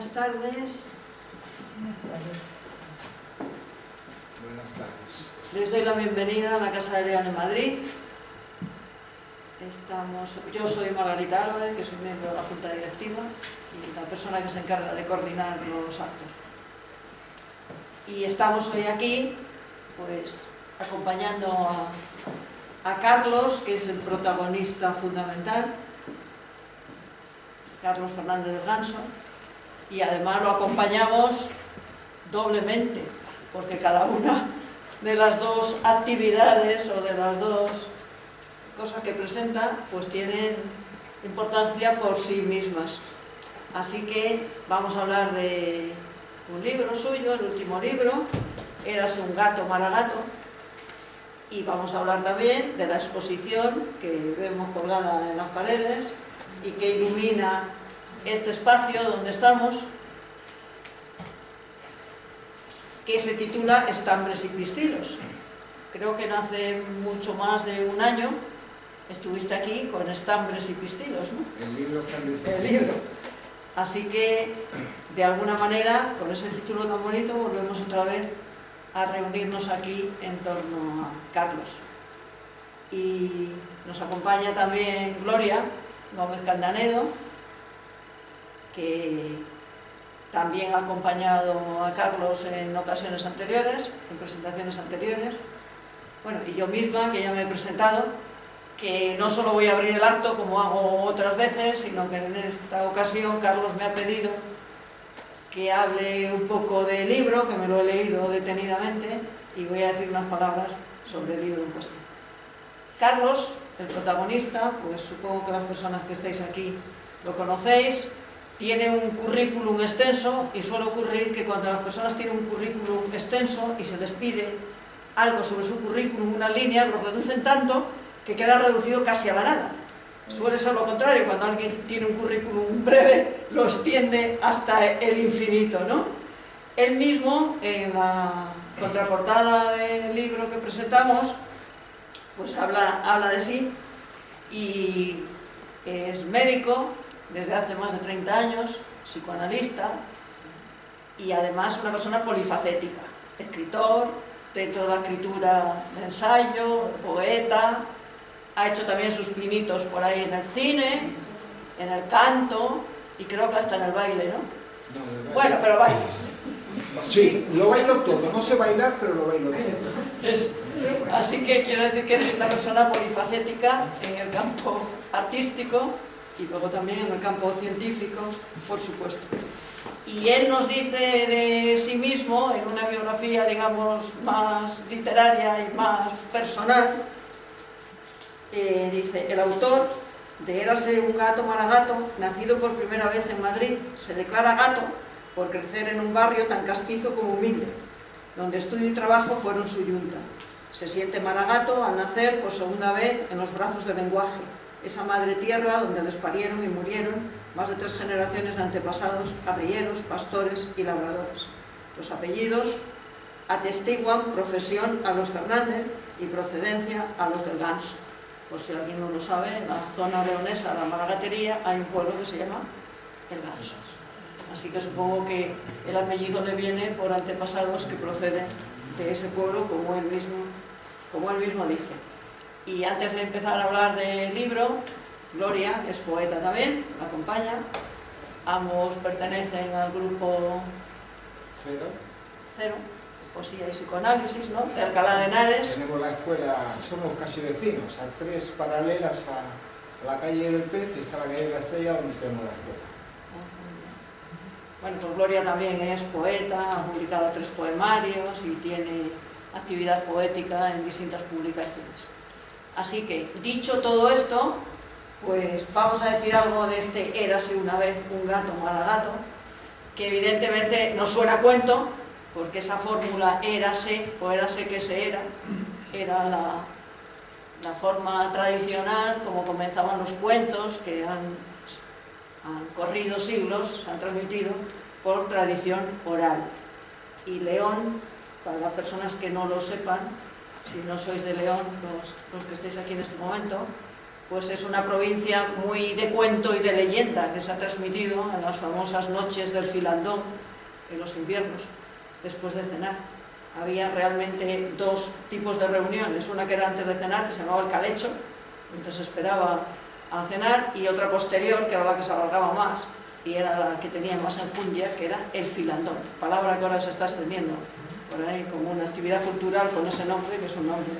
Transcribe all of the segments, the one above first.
Buenas tardes. Buenas tardes. Les doy la bienvenida a la Casa de León en Madrid. Yo soy Margarita Álvarez, que soy miembro de la Junta Directiva y la persona que se encarga de coordinar los actos. Y estamos hoy aquí, pues, acompañando a Carlos, que es el protagonista fundamental, Carlos Fernández del Ganso, y además lo acompañamos doblemente, porque cada una de las dos actividades o de las dos cosas que presenta, pues tienen importancia por sí mismas. Así que vamos a hablar de un libro suyo, el último libro, Érase un gato Maragato, y vamos a hablar también de la exposición que vemos colgada en las paredes y que ilumina este espacio donde estamos, que se titula Estambres y Pistilos. Creo que no hace mucho más de un año estuviste aquí con Estambres y Pistilos, ¿no? El libro está El libro. Así que, de alguna manera, con ese título tan bonito, volvemos otra vez a reunirnos aquí en torno a Carlos. Y nos acompaña también Gloria Gómez Candanedo, que también ha acompañado a Carlos en ocasiones anteriores, en presentaciones anteriores. Bueno, y yo misma, que ya me he presentado, que no solo voy a abrir el acto como hago otras veces, sino que en esta ocasión Carlos me ha pedido que hable un poco del libro, que me lo he leído detenidamente, y voy a decir unas palabras sobre el libro en cuestión. Carlos, el protagonista, pues supongo que las personas que estáis aquí lo conocéis, tiene un currículum extenso, y suele ocurrir que cuando las personas tienen un currículum extenso y se les pide algo sobre su currículum, unas líneas, lo reducen tanto que queda reducido casi a la nada. Suele ser lo contrario, cuando alguien tiene un currículum breve, lo extiende hasta el infinito, ¿no? Él mismo, en la contraportada del libro que presentamos, pues habla de sí, y es médico desde hace más de 30 años, psicoanalista, y además una persona polifacética, escritor, dentro de la escritura de ensayo, poeta. Ha hecho también sus pinitos por ahí en el cine, en el canto y creo que hasta en el baile, ¿no? No, bueno, pero bailes. Sí, lo bailo todo. No sé bailar, pero lo bailo todo. Así que quiero decir que eres una persona polifacética en el campo artístico y luego también en el campo científico, por supuesto. Y él nos dice de sí mismo, en una biografía, digamos, más literaria y más personal, dice: el autor de Érase un gato Maragato, nacido por primera vez en Madrid, se declara gato por crecer en un barrio tan castizo como humilde, donde estudio y trabajo fueron su yunta. Se siente Maragato al nacer por segunda vez en los brazos del lenguaje, esa madre tierra donde les parieron y murieron más de 3 generaciones de antepasados, arrieros, pastores y labradores. Los apellidos atestiguan profesión a los Fernández y procedencia a los del Ganso. Por si alguien no lo sabe, en la zona leonesa de la Maragatería hay un pueblo que se llama El Ganso. Así que supongo que el apellido le viene por antepasados que proceden de ese pueblo, como él mismo dice. Y antes de empezar a hablar del libro, Gloria es poeta también, la acompaña. Ambos pertenecen al grupo Cero, Poesía y Psicoanálisis, ¿no?, de Alcalá de Henares. Tenemos la escuela, somos casi vecinos, a 3 paralelas a la calle del Pez, está la calle de la Estrella, donde tenemos la escuela. Bueno, pues Gloria también es poeta, ha publicado 3 poemarios y tiene actividad poética en distintas publicaciones. Así que, dicho todo esto, pues vamos a decir algo de este Érase una vez un gato Maragato, que evidentemente no suena a cuento, porque esa fórmula érase o érase que se era la forma tradicional como comenzaban los cuentos que han corrido siglos, se han transmitido por tradición oral. Y León, para las personas que no lo sepan, si no sois de León, los que estéis aquí en este momento, pues es una provincia muy de cuento y de leyenda que se ha transmitido en las famosas noches del filandón, en los inviernos, después de cenar. Había realmente dos tipos de reuniones, una que era antes de cenar, que se llamaba el calecho, mientras se esperaba a cenar, y otra posterior, que era la que se alargaba más, y era la que tenía más enjundia, que era el filandón, palabra que ahora se está extendiendo por ahí como una actividad cultural con ese nombre, que es un nombre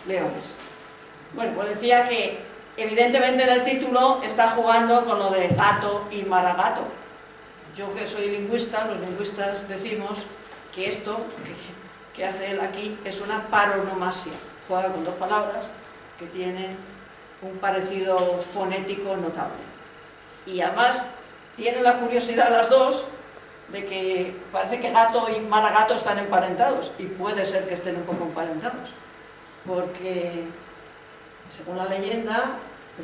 leonés. Bueno, pues decía que evidentemente en el título está jugando con lo de gato y maragato. Yo que soy lingüista, los lingüistas decimos que esto que hace él aquí es una paronomasia, juega con dos palabras que tienen un parecido fonético notable. Y además tienen la curiosidad las dos de que parece que gato y maragato están emparentados, y puede ser que estén un poco emparentados, porque según la leyenda,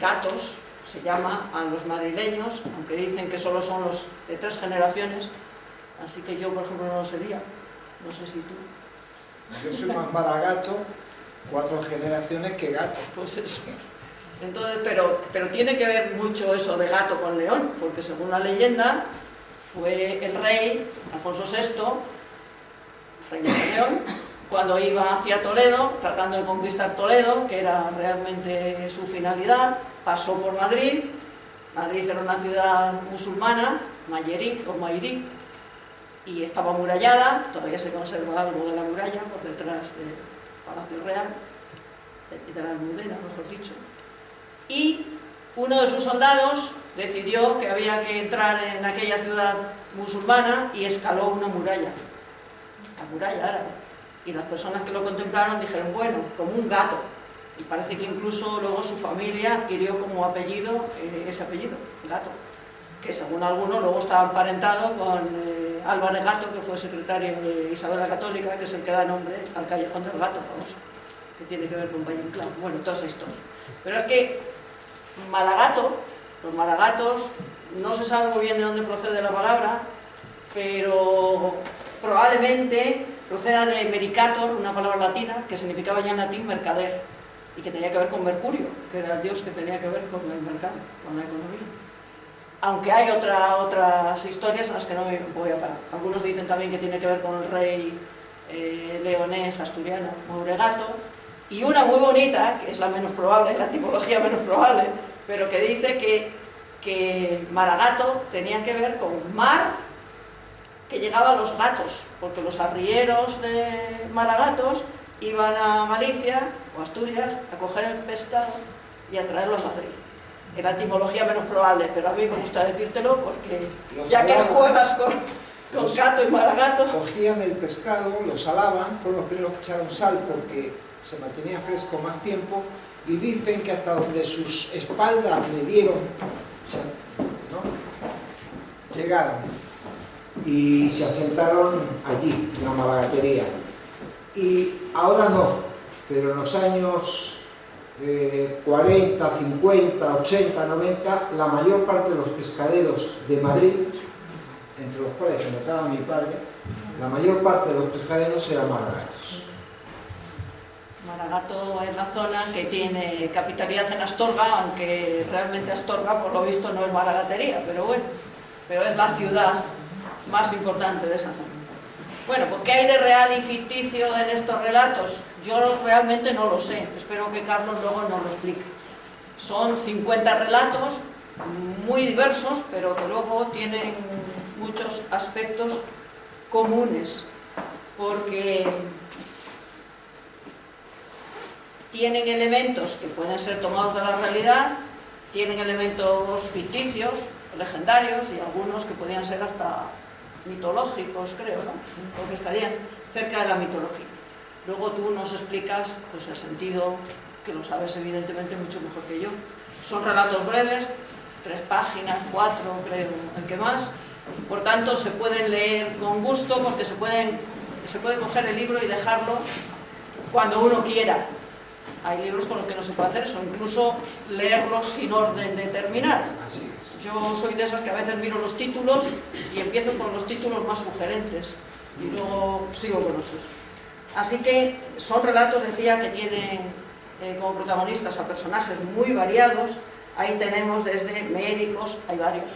gatos se llama a los madrileños, aunque dicen que solo son los de 3 generaciones, así que yo por ejemplo no lo sería, no sé si tú. Yo soy más maragato, 4 generaciones que gato. Pues eso. Entonces, pero tiene que ver mucho eso de gato con león, porque según la leyenda fue el rey Alfonso VI, rey de León, cuando iba hacia Toledo, tratando de conquistar Toledo, que era realmente su finalidad, pasó por Madrid. Madrid era una ciudad musulmana, Mayerit o Mairí, y estaba amurallada, todavía se conserva algo de la muralla por detrás del Palacio Real, de la Almudena, mejor dicho. Y uno de sus soldados decidió que había que entrar en aquella ciudad musulmana y escaló una muralla, la muralla árabe. Y las personas que lo contemplaron dijeron, bueno, como un gato. Y parece que incluso luego su familia adquirió como apellido ese apellido, Gato, que según algunos luego estaba emparentado con Álvarez Gato, que fue secretario de Isabel la Católica, que es el que da nombre al Callejón del Gato famoso, que tiene que ver con Valle Inclán. Bueno, toda esa historia. Pero es que maragato, los maragatos, no se sabe muy bien de dónde procede la palabra, pero probablemente proceda de mericator, una palabra latina, que significaba ya en latín mercader, y que tenía que ver con Mercurio, que era el dios que tenía que ver con el mercado, con la economía. Aunque hay otras historias en las que no me voy a parar. Algunos dicen también que tiene que ver con el rey leonés asturiano, Mauregato, y una muy bonita, que es la menos probable, la tipología menos probable, pero que dice que maragato tenía que ver con mar que llegaba a los gatos, porque los arrieros de maragatos iban a Galicia o Asturias a coger el pescado y a traerlo a Madrid. Es la etimología menos probable, pero a mí me gusta decírtelo porque ya que juegas con gato y maragato... Cogían el pescado, lo salaban, fueron los primeros que echaron sal porque se mantenía fresco más tiempo, y dicen que hasta donde sus espaldas le dieron, ¿no?, llegaron y se asentaron allí, en la maragatería. Y ahora no, pero en los años 40, 50, 80, 90, la mayor parte de los pescaderos de Madrid, entre los cuales se encontraba mi padre, la mayor parte de los pescaderos eran maragatos. Maragato es la zona que tiene capitalidad en Astorga, aunque realmente Astorga, por lo visto, no es maragatería, pero bueno, pero es la ciudad más importante de esa zona. Bueno, pues ¿qué hay de real y ficticio en estos relatos? Yo realmente no lo sé, espero que Carlos luego nos lo explique. Son 50 relatos, muy diversos, pero que luego tienen muchos aspectos comunes, porque tienen elementos que pueden ser tomados de la realidad, tienen elementos ficticios, legendarios, y algunos que podrían ser hasta mitológicos, creo, ¿no?, porque estarían cerca de la mitología. Luego tú nos explicas pues, el sentido, que lo sabes evidentemente mucho mejor que yo. Son relatos breves, 3 páginas, 4 creo, el que más. Por tanto, se pueden leer con gusto, porque se puede coger el libro y dejarlo cuando uno quiera. Hay libros con los que no se puede hacer eso, incluso leerlos sin orden determinado. Yo soy de esas que a veces miro los títulos y empiezo por los títulos más sugerentes y luego sigo con otros. Así que son relatos, decía, que tienen como protagonistas a personajes muy variados. Ahí tenemos desde médicos, hay varios,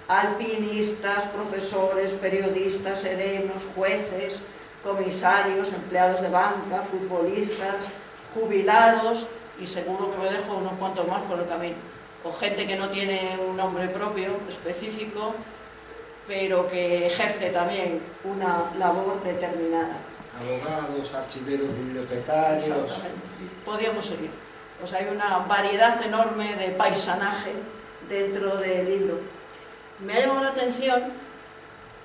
alpinistas, profesores, periodistas, serenos, jueces, comisarios, empleados de banca, futbolistas, jubilados, y seguro que me dejo unos cuantos más por el camino. O gente que no tiene un nombre propio, específico, pero que ejerce también una labor determinada. Abogados, archiveros, bibliotecarios... Podríamos seguir. O sea, hay una variedad enorme de paisanaje dentro del libro. Me ha llamado la atención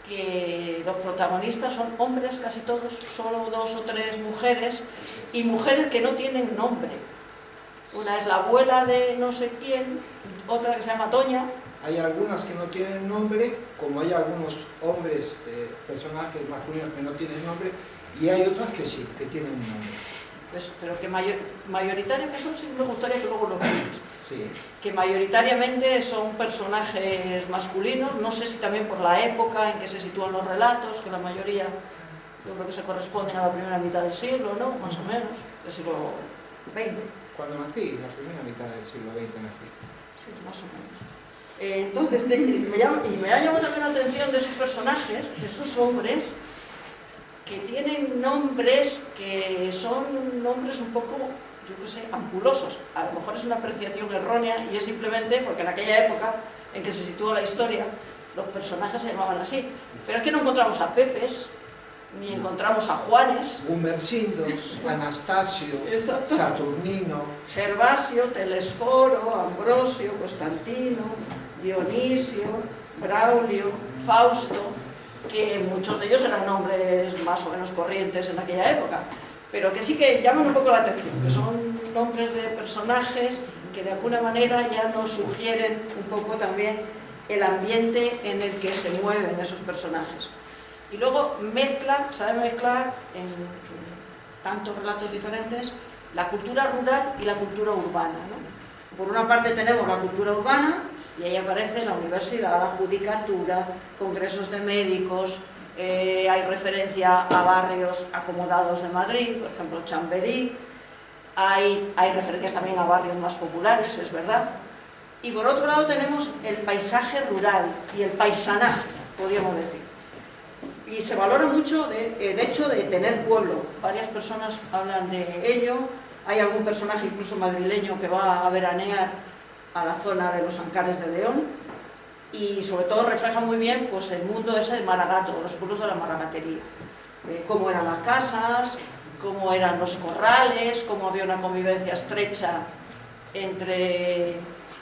que los protagonistas son hombres, casi todos, solo 2 o 3 mujeres, y mujeres que no tienen nombre. Una es la abuela de no sé quién, otra que se llama Toña. Hay algunas que no tienen nombre, como hay algunos hombres, personajes masculinos que no tienen nombre, y hay otras que sí, que tienen un nombre. Pues, pero que mayoritariamente, eso sí me gustaría que luego lo expliques. Sí. Que mayoritariamente son personajes masculinos, no sé si también por la época en que se sitúan los relatos, que la mayoría yo creo que se corresponden a la primera mitad del siglo, ¿no? Más o menos, del siglo XX. Cuando nací, la primera mitad del siglo XX nací. Sí, más o menos. Entonces, me ha llamado también la atención de esos personajes, de esos hombres, que tienen nombres que son nombres un poco, yo qué sé, ampulosos. A lo mejor es una apreciación errónea y es simplemente porque en aquella época en que se sitúa la historia, los personajes se llamaban así. Pero es que no encontramos a Pepes, ni encontramos a Juanes. Gumersindos, Anastasio, Saturnino, Gervasio, Telesforo, Ambrosio, Constantino, Dionisio, Braulio, Fausto, que muchos de ellos eran nombres más o menos corrientes en aquella época, pero que sí que llaman un poco la atención, que son nombres de personajes que de alguna manera ya nos sugieren un poco también el ambiente en el que se mueven esos personajes. Y luego sabe mezclar en tantos relatos diferentes la cultura rural y la cultura urbana, ¿no? Por una parte tenemos la cultura urbana, y ahí aparece la universidad, la judicatura, congresos de médicos, hay referencia a barrios acomodados de Madrid, por ejemplo Chamberí, hay referencias también a barrios más populares, es verdad. Y por otro lado tenemos el paisaje rural y el paisanaje, podríamos decir. Y se valora mucho el hecho de tener pueblo. Varias personas hablan de ello. Hay algún personaje incluso madrileño que va a veranear a la zona de los Ancares de León, y sobre todo refleja muy bien pues, el mundo ese de Maragato, los pueblos de la maragatería. Cómo eran las casas, cómo eran los corrales, cómo había una convivencia estrecha entre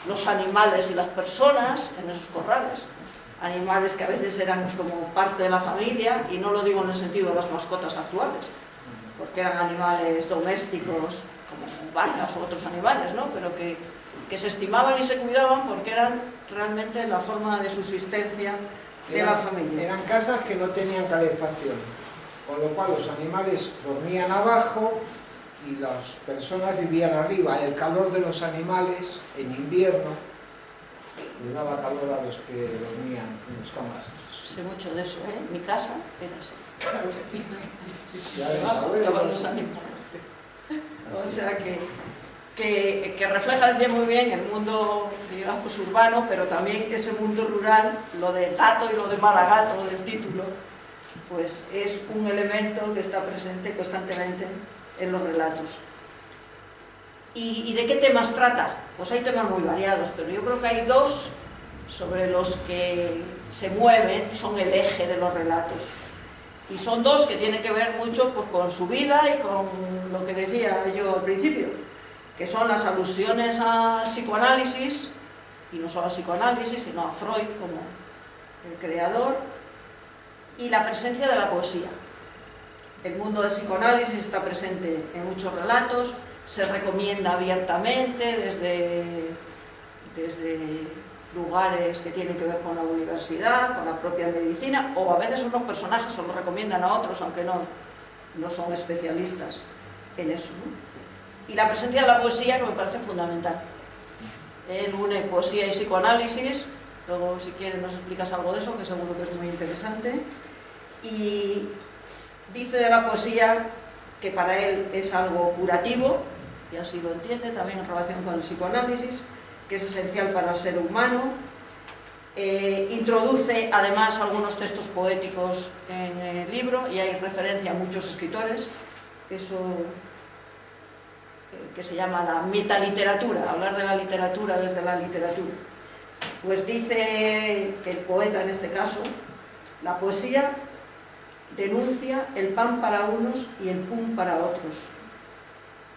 los animales y las personas en esos corrales. Animales que a veces eran como parte de la familia, y no lo digo en el sentido de las mascotas actuales, porque eran animales domésticos, como vacas u otros animales, ¿no? Pero que se estimaban y se cuidaban porque eran realmente la forma de subsistencia de la familia. Eran casas que no tenían calefacción, con lo cual los animales dormían abajo y las personas vivían arriba. El calor de los animales en invierno les daba calor a los que dormían en los camastros. Sé mucho de eso, ¿eh? Mi casa era así. Ya ves, abuelo. Los animales. O sea que refleja, decía, muy bien el mundo, digamos, urbano, pero también ese mundo rural, lo de gato y lo de Maragato del título, pues es un elemento que está presente constantemente en los relatos. ¿Y de qué temas trata? Pues hay temas muy variados, pero yo creo que hay 2 sobre los que se mueven, son el eje de los relatos. Y son 2 que tienen que ver mucho pues, con su vida y con lo que decía yo al principio, que son las alusiones al psicoanálisis, y no solo al psicoanálisis, sino a Freud como el creador, y la presencia de la poesía. El mundo del psicoanálisis está presente en muchos relatos, se recomienda abiertamente desde lugares que tienen que ver con la universidad, con la propia medicina, o a veces unos personajes se lo recomiendan a otros, aunque no son especialistas en eso, ¿no? Y la presencia de la poesía, que me parece fundamental. Él une poesía y psicoanálisis, luego si quieres nos explicas algo de eso, que seguro que es muy interesante. Y dice de la poesía que para él es algo curativo, y así lo entiende, también en relación con el psicoanálisis, que es esencial para el ser humano. Introduce además algunos textos poéticos en el libro y hay referencia a muchos escritores, eso que se llama la metaliteratura, hablar de la literatura desde la literatura. Pues dice el poeta en este caso, la poesía denuncia el pan para unos y el pum para otros.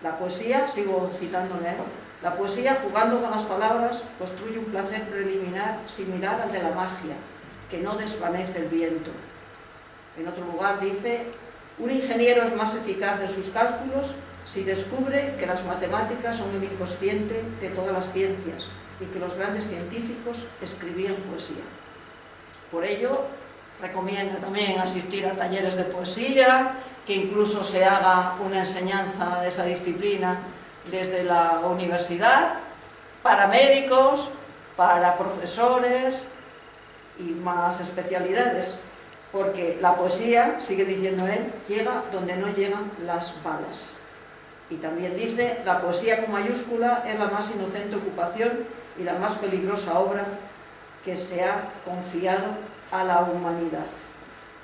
La poesía, sigo citándole, la poesía, jugando con las palabras, construye un placer preliminar similar al de la magia, que no desvanece el viento. En otro lugar dice, un ingeniero es más eficaz en sus cálculos si descubre que las matemáticas son el inconsciente de todas las ciencias y que los grandes científicos escribían poesía. Por ello, recomienda también asistir a talleres de poesía, que incluso se haga una enseñanza de esa disciplina desde la universidad, para médicos, para profesores y más especialidades, porque la poesía, sigue diciendo él, llega donde no llegan las balas. Y también dice, la poesía con mayúscula es la más inocente ocupación y la más peligrosa obra que se ha confiado a la humanidad.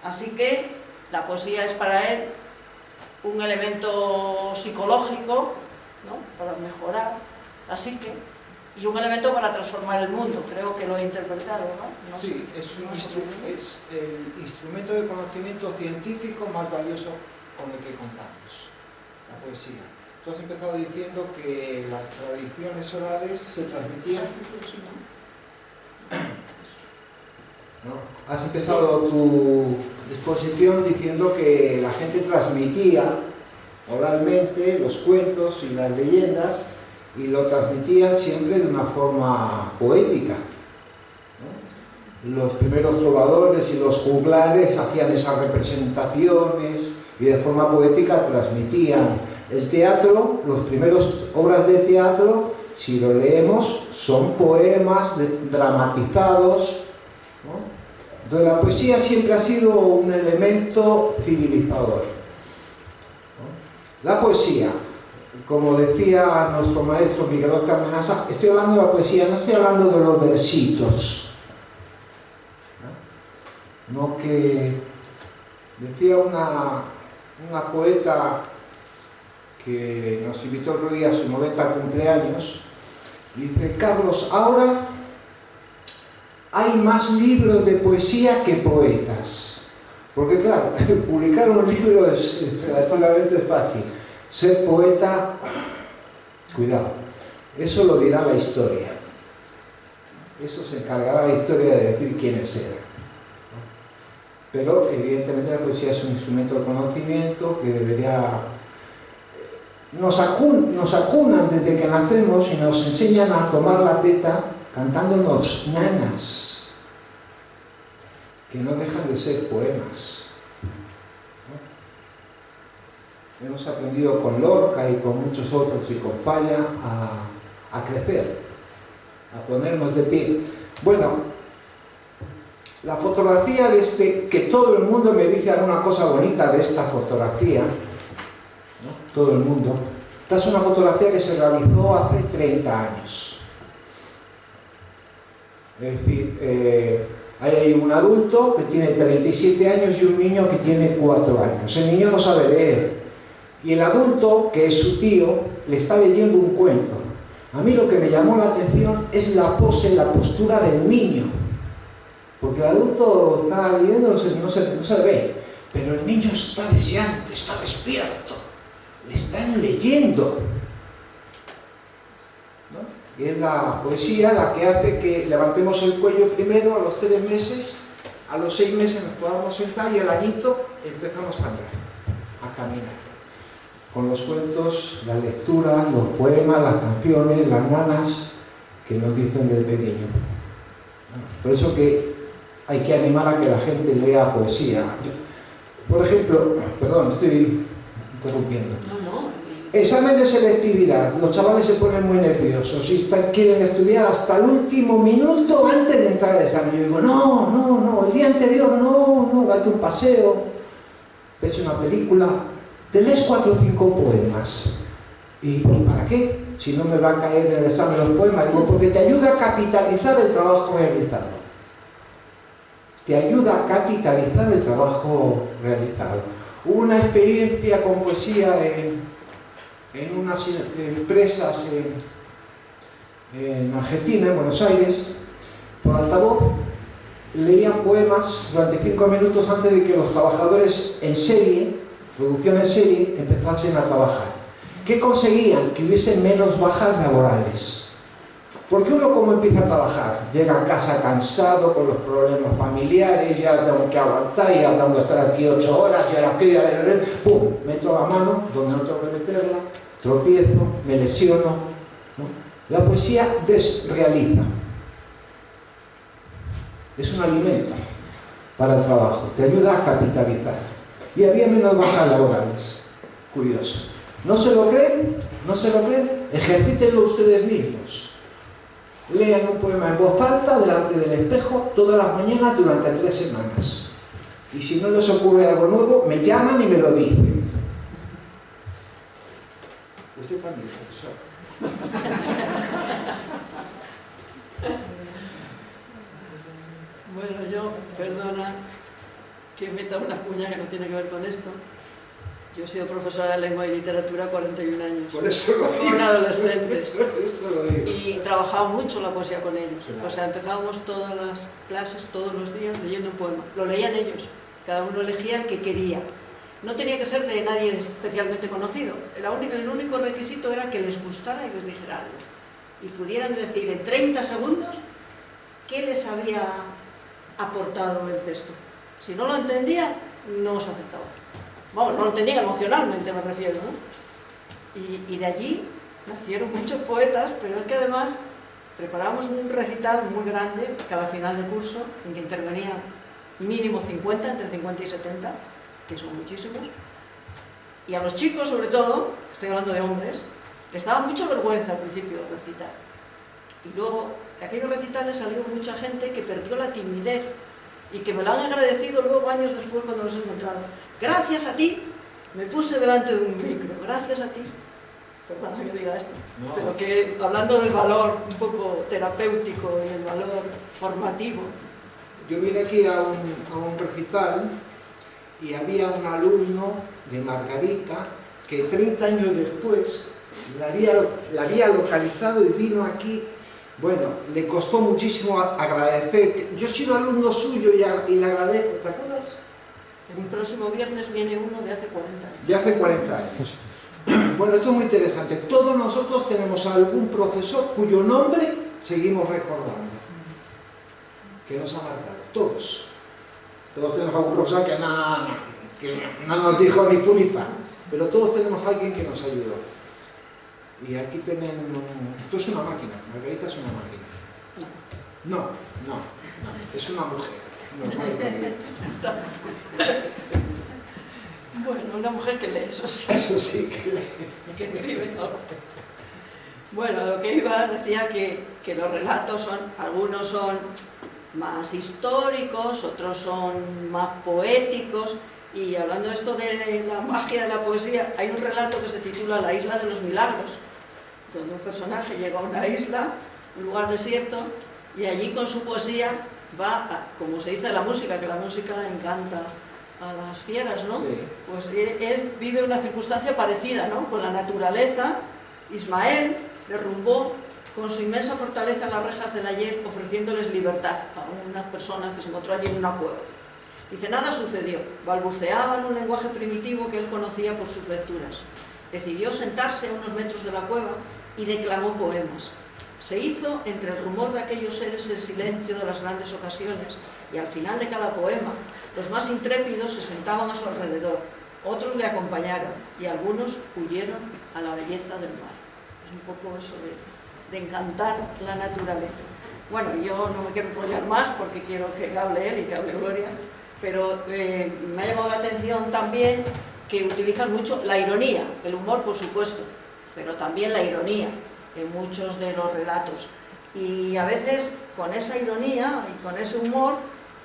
Así que la poesía es para él un elemento psicológico, ¿no?, para mejorar la psique, y un elemento para transformar el mundo. Creo que lo he interpretado, ¿no? No sí, sé, es el instrumento de conocimiento científico más valioso con el que contamos, la poesía. Tú has empezado diciendo que las tradiciones orales se transmitían. ¿No? Has empezado tu exposición diciendo que la gente transmitía oralmente los cuentos y las leyendas y lo transmitían siempre de una forma poética, ¿no? Los primeros trovadores y los juglares hacían esas representaciones y de forma poética transmitían. El teatro, los primeros obras de teatro, si lo leemos, son poemas dramatizados, ¿no? Entonces la poesía siempre ha sido un elemento civilizador, ¿no? La poesía, como decía nuestro maestro Miguel Óscar Menasa, estoy hablando de la poesía, no estoy hablando de los versitos, ¿no? Que decía una poeta que nos invitó otro día a su 90 cumpleaños, dice, Carlos, ahora hay más libros de poesía que poetas. Porque claro, publicar un libro es relativamente fácil. Ser poeta, cuidado, eso lo dirá la historia. Eso se encargará la historia de decir quiénes eran. Pero evidentemente la poesía es un instrumento de conocimiento que debería... Nos acunan desde que nacemos y nos enseñan a tomar la teta cantándonos nanas, que no dejan de ser poemas, ¿no? Hemos aprendido con Lorca y con muchos otros y con Falla a crecer, a ponernos de pie. Bueno, la fotografía de que todo el mundo me dice alguna cosa bonita de esta fotografía, ¿no? Todo el mundo. Esta es una fotografía que se realizó hace 30 años. Es decir, hay un adulto que tiene 37 años y un niño que tiene 4 años. El niño no sabe leer. Y el adulto, que es su tío, le está leyendo un cuento. A mí lo que me llamó la atención es la pose, la postura del niño. Porque el adulto está leyendo, no se ve. Pero el niño está deseante, está despierto. Le están leyendo, ¿no? Y es la poesía la que hace que levantemos el cuello primero a los 3 meses, a los 6 meses nos podamos sentar y al añito empezamos a andar, a caminar. Con los cuentos, la lectura, los poemas, las canciones, las nanas que nos dicen desde pequeño. Por eso que hay que animar a que la gente lea poesía. Por ejemplo, perdón, estoy interrumpiendo. Examen de selectividad. Los chavales se ponen muy nerviosos y quieren estudiar hasta el último minuto antes de entrar al examen. Yo digo, no, el día anterior no, date un paseo, ves una película, te lees 4 o 5 poemas ¿Y para qué? Si no me va a caer en el examen los poemas. Digo, porque te ayuda a capitalizar el trabajo realizado. Te ayuda a capitalizar el trabajo realizado. Hubo una experiencia con poesía en unas empresas en Argentina, en Buenos Aires, por altavoz. Leían poemas durante 5 minutos antes de que los trabajadores en serie, producción en serie, empezasen a trabajar. ¿Qué conseguían? Que hubiese menos bajas laborales. Porque uno, como empieza a trabajar, llega a casa cansado, con los problemas familiares, ya tengo que aguantar, ya tengo que estar aquí 8 horas, y ahora aquí, ¡pum! Meto la mano donde no tengo que meterla, tropiezo, me lesiono, ¿no? La poesía desrealiza. Es un alimento para el trabajo, te ayuda a capitalizar. Y había menos bajas laborales. Curioso. ¿No se lo creen? ¿No se lo creen? Ejercítenlo ustedes mismos. Lean un poema en voz alta delante del espejo todas las mañanas durante 3 semanas. Y si no les ocurre algo nuevo, me llaman y me lo dicen. Usted también, profesor. Bueno, yo, perdona que meta una cuña que no tiene que ver con esto. Yo he sido profesora de lengua y literatura 41 años. Por eso lo digo. Con adolescentes. Por eso lo digo. Y trabajaba mucho la poesía con ellos. O sea, empezábamos todas las clases, todos los días, leyendo un poema. Lo leían ellos. Cada uno elegía el que quería. No tenía que ser de nadie especialmente conocido. El único requisito era que les gustara y les dijera algo. Y pudieran decir en 30 segundos qué les había aportado el texto. Si no lo entendía, no se aceptaba. Vamos, no lo entendía emocionalmente, me refiero, ¿no? Y de allí nacieron muchos poetas, pero es que además preparábamos un recital muy grande cada final de curso, en que intervenían mínimo 50, entre 50 y 70, que son muchísimos. Y a los chicos, sobre todo, estoy hablando de hombres, les daba mucha vergüenza al principio de recitar. Y luego, de aquellos recitales salió mucha gente que perdió la timidez y que me lo han agradecido luego años después cuando los he encontrado. Gracias a ti me puse delante de un micro, gracias a ti. Perdona que diga esto, no. Pero que hablando del valor un poco terapéutico y el valor formativo. Yo vine aquí a un recital y había un alumno de Margarita que 30 años después la había localizado y vino aquí. Bueno, le costó muchísimo agradecer. Yo he sido alumno suyo y le agradezco. ¿Te acuerdas? El próximo viernes viene uno de hace 40 años. De hace 40 años. Bueno, esto es muy interesante. Todos nosotros tenemos algún profesor cuyo nombre seguimos recordando. Que nos ha marcado. Todos. Todos tenemos algún profesor que no nos dijo ni fu ni fa. Pero todos tenemos a alguien que nos ayudó. Y aquí tienen... Esto es una máquina. Margarita es una máquina. No. Es una mujer. Bueno, una mujer que lee, eso sí. Eso sí, que lee. Que escribe, ¿no? Bueno, lo que iba decía que los relatos son, algunos son más históricos, otros son más poéticos. Y hablando de esto de la magia de la poesía, hay un relato que se titula La isla de los milagros, donde un personaje llega a una isla, un lugar desierto, y allí con su poesía va, como se dice de la música, que la música encanta a las fieras, ¿no? Sí. Pues él vive una circunstancia parecida, ¿no? Con la naturaleza, Ismael derrumbó con su inmensa fortaleza las rejas del ayer, ofreciéndoles libertad a unas personas que se encontró allí en una cueva. Dice, nada sucedió, balbuceaba en un lenguaje primitivo que él conocía por sus lecturas. Decidió sentarse a unos metros de la cueva y declamó poemas. Se hizo entre el rumor de aquellos seres el silencio de las grandes ocasiones y al final de cada poema los más intrépidos se sentaban a su alrededor, otros le acompañaron y algunos huyeron a la belleza del mar. Es un poco eso de encantar la naturaleza. Bueno, yo no me quiero enrollar más porque quiero que hable él y que hable Gloria, pero me ha llamado la atención también que utilizas mucho la ironía, el humor por supuesto, pero también la ironía en muchos de los relatos. Y a veces con esa ironía y con ese humor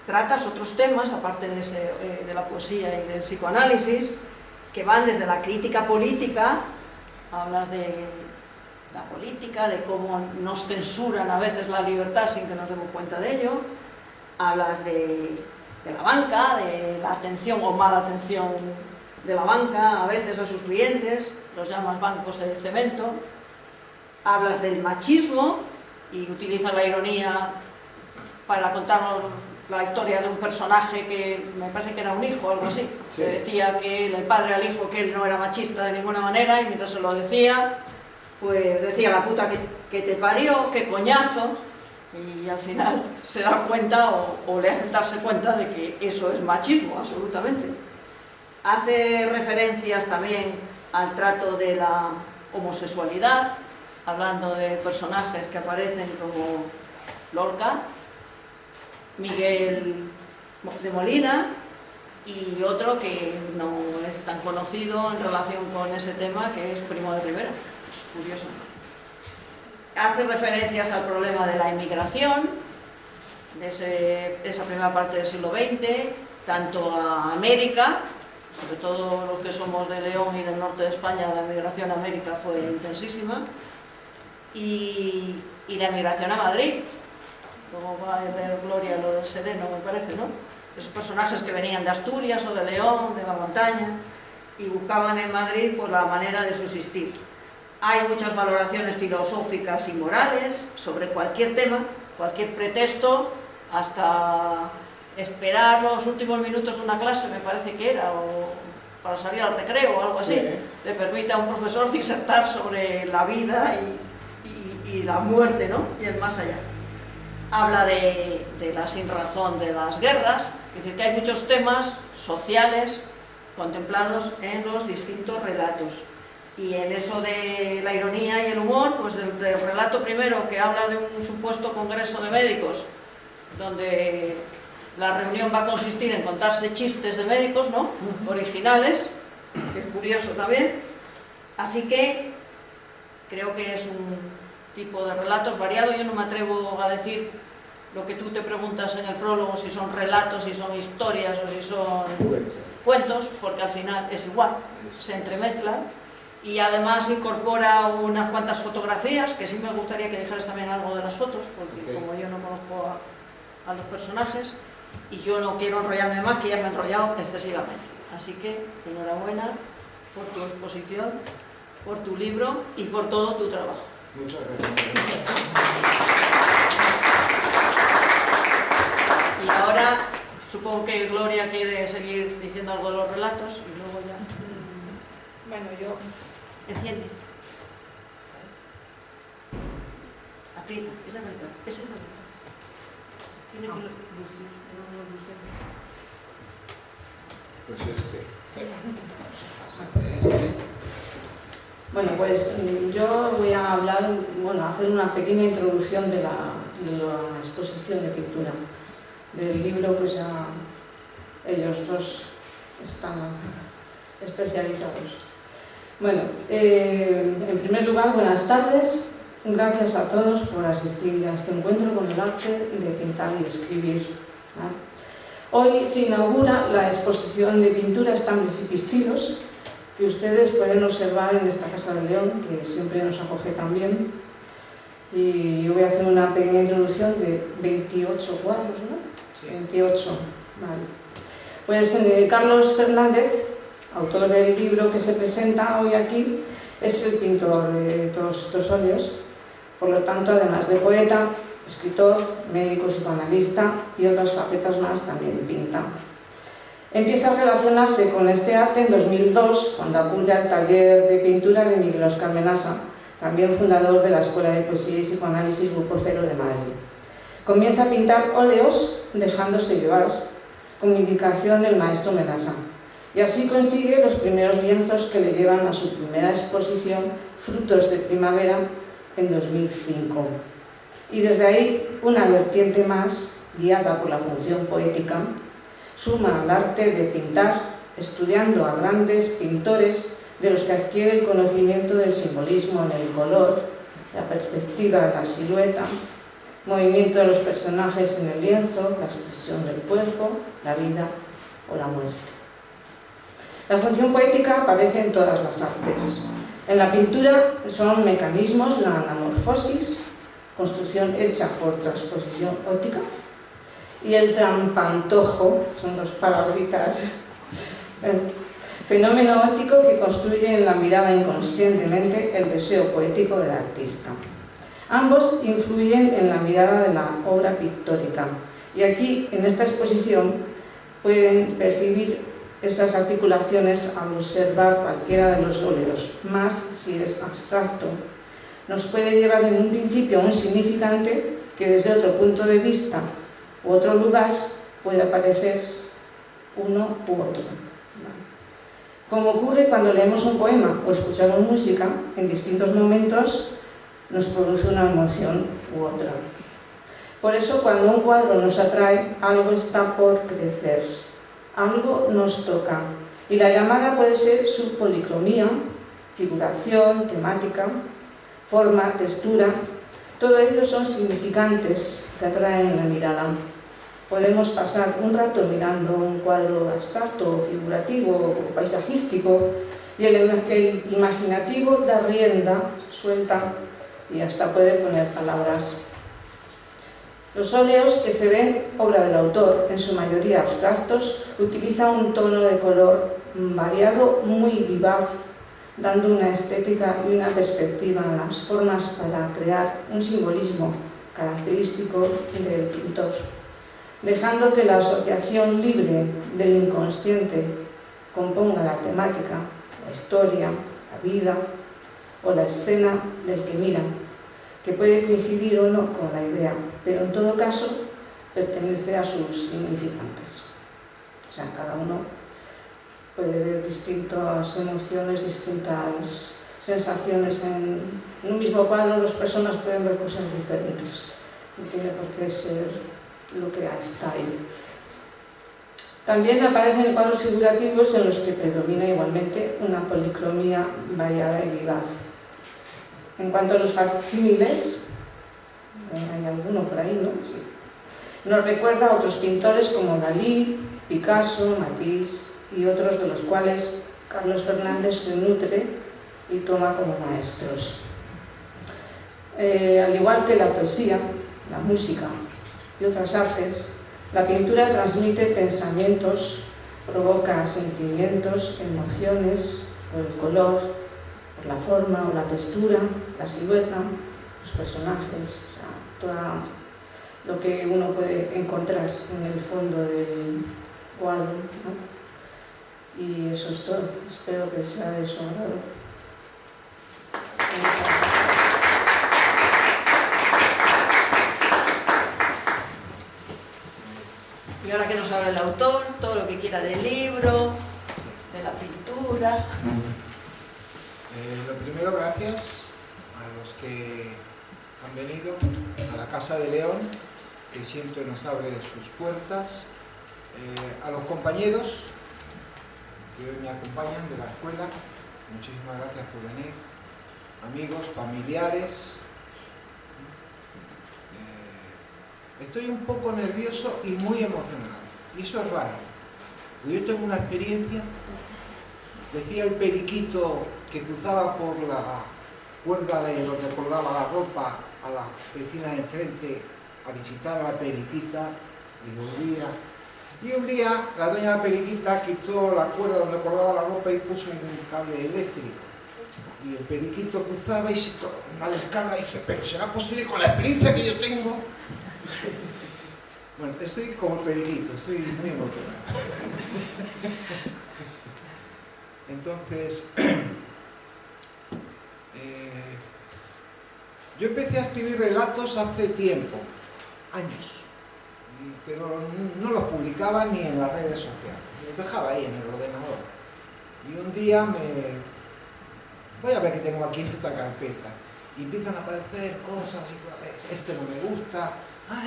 tratas otros temas, aparte de la poesía y del psicoanálisis, que van desde la crítica política hablas de la política, de cómo nos censuran a veces la libertad sin que nos demos cuenta de ello, hablas de la banca, de la atención o mala atención de la banca a veces a sus clientes, los llamas bancos de cemento, hablas del machismo y utilizas la ironía para contarnos la historia de un personaje que me parece que era un hijo o algo así, sí, que decía que el padre al hijo que él no era machista de ninguna manera, y mientras se lo decía, pues decía la puta que te parió, qué coñazo, y al final se da cuenta o le hace darse cuenta de que eso es machismo, absolutamente. Hace referencias también al trato de la homosexualidad, hablando de personajes que aparecen como Lorca, Miguel de Molina y otro que no es tan conocido en relación con ese tema, que es Primo de Rivera, curioso. Hace referencias al problema de la inmigración, de esa primera parte del siglo XX, tanto a América, sobre todo los que somos de León y del norte de España, la inmigración a América fue intensísima, y la inmigración a Madrid. Luego va a ver Gloria lo del Sereno, me parece, ¿no? Esos personajes que venían de Asturias o de León, de la montaña, y buscaban en Madrid pues, la manera de subsistir. Hay muchas valoraciones filosóficas y morales sobre cualquier tema, cualquier pretexto, hasta esperar los últimos minutos de una clase, me parece que era, o para salir al recreo o algo así, sí, le permite a un profesor disertar sobre la vida y la muerte, ¿no? Y el más allá. Habla de la sinrazón de las guerras, es decir, que hay muchos temas sociales contemplados en los distintos relatos. Y en eso de la ironía y el humor, pues del relato primero que habla de un supuesto congreso de médicos, donde la reunión va a consistir en contarse chistes de médicos, ¿no? Originales, que es curioso también. Así que creo que es un tipo de relatos variado. Yo no me atrevo a decir lo que tú te preguntas en el prólogo, si son relatos, si son historias o si son cuentos, porque al final es igual, se entremezclan, y además incorpora unas cuantas fotografías, que sí me gustaría que dijeras también algo de las fotos, porque como yo no conozco a los personajes, y yo no quiero enrollarme más, que ya me he enrollado excesivamente. Así que enhorabuena por tu exposición, por tu libro y por todo tu trabajo. muchas gracias. Y ahora supongo que Gloria quiere seguir diciendo algo de los relatos y luego ya... Bueno, yo... Enciende. Aprieta, es de apretar, ese es de apretar. Tiene que lucir, no lucir. Pues este. Bueno, pues yo voy a hablar, hacer una pequeña introducción de la exposición de pintura. Del libro, pues ya ellos dos están especializados. Bueno, en primer lugar, buenas tardes. Gracias a todos por asistir a este encuentro con el arte de pintar y escribir. Hoy se inaugura la exposición de pintura Estambres y Pistilos, que ustedes pueden observar en esta Casa de León, que siempre nos acoge también. Y yo voy a hacer una pequeña introducción de 28 cuadros, ¿no? Sí. 28, vale. Pues Carlos Fernández, autor del libro que se presenta hoy aquí, es el pintor de todos estos óleos. Por lo tanto, además de poeta, escritor, médico, psicoanalista y otras facetas más, también pinta. Empieza a relacionarse con este arte en 2002, cuando acude al taller de pintura de Miguel Óscar Menasa, también fundador de la Escuela de Poesía y Psicoanálisis Grupo Cero de Madrid. Comienza a pintar óleos dejándose llevar, con indicación del maestro Menasa, y así consigue los primeros lienzos que le llevan a su primera exposición, Frutos de Primavera, en 2005. Y desde ahí, una vertiente más, guiada por la función poética, suma al arte de pintar, estudiando a grandes pintores de los que adquiere el conocimiento del simbolismo en el color, la perspectiva de la silueta, movimiento de los personajes en el lienzo, la expresión del cuerpo, la vida o la muerte. La función poética aparece en todas las artes. En la pintura son mecanismos, la anamorfosis, construcción hecha por transposición óptica, y el trampantojo, son dos palabritas, fenómeno óptico que construye en la mirada inconscientemente el deseo poético del artista. Ambos influyen en la mirada de la obra pictórica, y aquí, en esta exposición, pueden percibir esas articulaciones al observar cualquiera de los óleos, más si es abstracto. Nos puede llevar en un principio a un significante que desde otro punto de vista u otro lugar puede aparecer uno u otro. Como ocurre cuando leemos un poema o escuchamos música, en distintos momentos nos produce una emoción u otra. Por eso, cuando un cuadro nos atrae, algo está por crecer, algo nos toca. Y la llamada puede ser su policromía, figuración, temática, forma, textura. Todo ello son significantes que atraen la mirada. Podemos pasar un rato mirando un cuadro abstracto, figurativo o paisajístico, y el imaginativo da rienda suelta y hasta puede poner palabras. Los óleos, que se ven obra del autor, en su mayoría abstractos, utilizan un tono de color variado muy vivaz, dando una estética y una perspectiva en las formas para crear un simbolismo característico del pintor, dejando que la asociación libre del inconsciente componga la temática, la historia, la vida o la escena del que mira, que puede coincidir o no con la idea, pero en todo caso pertenece a sus significantes. O sea, cada uno puede ver distintas emociones, distintas sensaciones en un mismo cuadro. Las personas pueden ver cosas diferentes, no tiene por qué ser lo que está ahí. También aparecen cuadros figurativos en los que predomina igualmente una policromía variada y vivaz. En cuanto a los facsímiles, hay alguno por ahí, ¿no? Sí. Nos recuerda a otros pintores como Dalí, Picasso, Matisse y otros de los cuales Carlos Fernández se nutre y toma como maestros. Al igual que la poesía, la música y otras artes, la pintura transmite pensamientos, provoca sentimientos, emociones, por el color, por la forma o la textura, la silueta, los personajes, o sea, todo lo que uno puede encontrar en el fondo del cuadro, ¿no? Y eso es todo. Espero que sea de su agrado. Y ahora que nos habla el autor, todo lo que quiera del libro, de la pintura. Lo primero, gracias a los que han venido a la Casa de León, que siempre nos abre sus puertas, a los compañeros que hoy me acompañan de la escuela, muchísimas gracias por venir, amigos, familiares. Estoy un poco nervioso y muy emocionado, y eso es raro. Yo tengo una experiencia, decía el periquito que cruzaba por la cuerda de donde colgaba la ropa a la vecina de enfrente a visitar a la periquita, y volvía. Y un día la doña de la periquita quitó la cuerda donde colgaba la ropa y puso un cable eléctrico. Y el periquito cruzaba y se tomó una descarga y dice, pero ¿será posible con la experiencia que yo tengo? Bueno, estoy como el periquito, estoy muy emocionado. Entonces, yo empecé a escribir relatos hace tiempo, años, pero no los publicaba ni en las redes sociales, los dejaba ahí en el ordenador. Y un día voy a ver qué tengo aquí en esta carpeta, y empiezan a aparecer cosas, y, este no me gusta,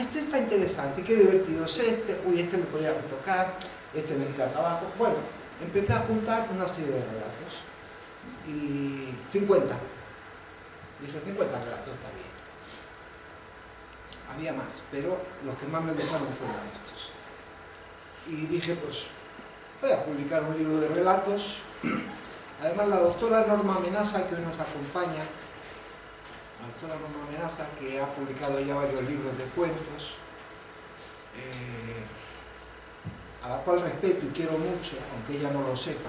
este está interesante, qué divertido es este, uy, este le podría retocar, este necesita trabajo. Bueno, empecé a juntar una serie de relatos, y 50. Dije, 50 relatos está bien. Había más, pero los que más me gustaron fueron estos. Y dije, pues, voy a publicar un libro de relatos. Además, la doctora Norma Amenaza, que hoy nos acompaña, la doctora Norma Amenaza, que ha publicado ya varios libros de cuentos, a la cual respeto y quiero mucho, aunque ella no lo sepa,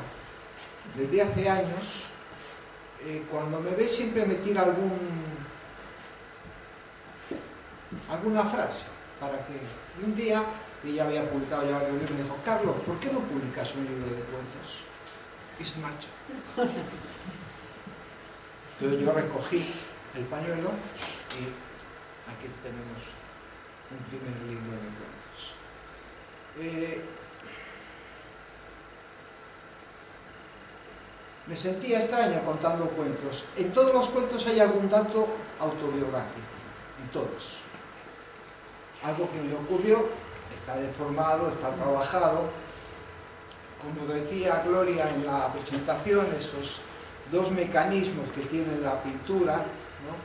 desde hace años, cuando me ve siempre me tira alguna frase, para que un día, que ella había publicado ya varios libros, me dijo: Carlos, ¿por qué no publicas un libro de cuentos? Y se marcha. Entonces yo recogí el pañuelo y aquí tenemos un primer libro de cuentos. Me sentía extraño contando cuentos. En todos los cuentos hay algún dato autobiográfico, en todos. Algo que me ocurrió, está deformado, está trabajado. Como decía Gloria en la presentación, esos dos mecanismos que tiene la pintura, ¿no?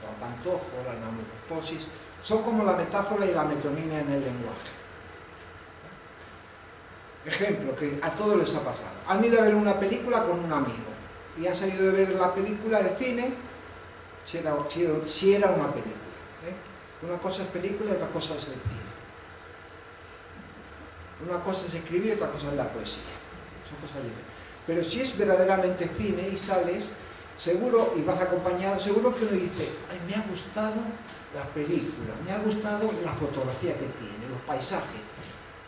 El pantojo, la anamorfosis, son como la metáfora y la metonimia en el lenguaje. Ejemplo, que a todos les ha pasado. Han ido a ver una película con un amigo y han salido de ver la película de cine si era una película. Una cosa es película y otra cosa es el cine. Una cosa es escribir y otra cosa es la poesía. Son cosas diferentes. Pero si es verdaderamente cine y sales, seguro, y vas acompañado, seguro que uno dice: ay, me ha gustado la película, me ha gustado la fotografía que tiene, los paisajes.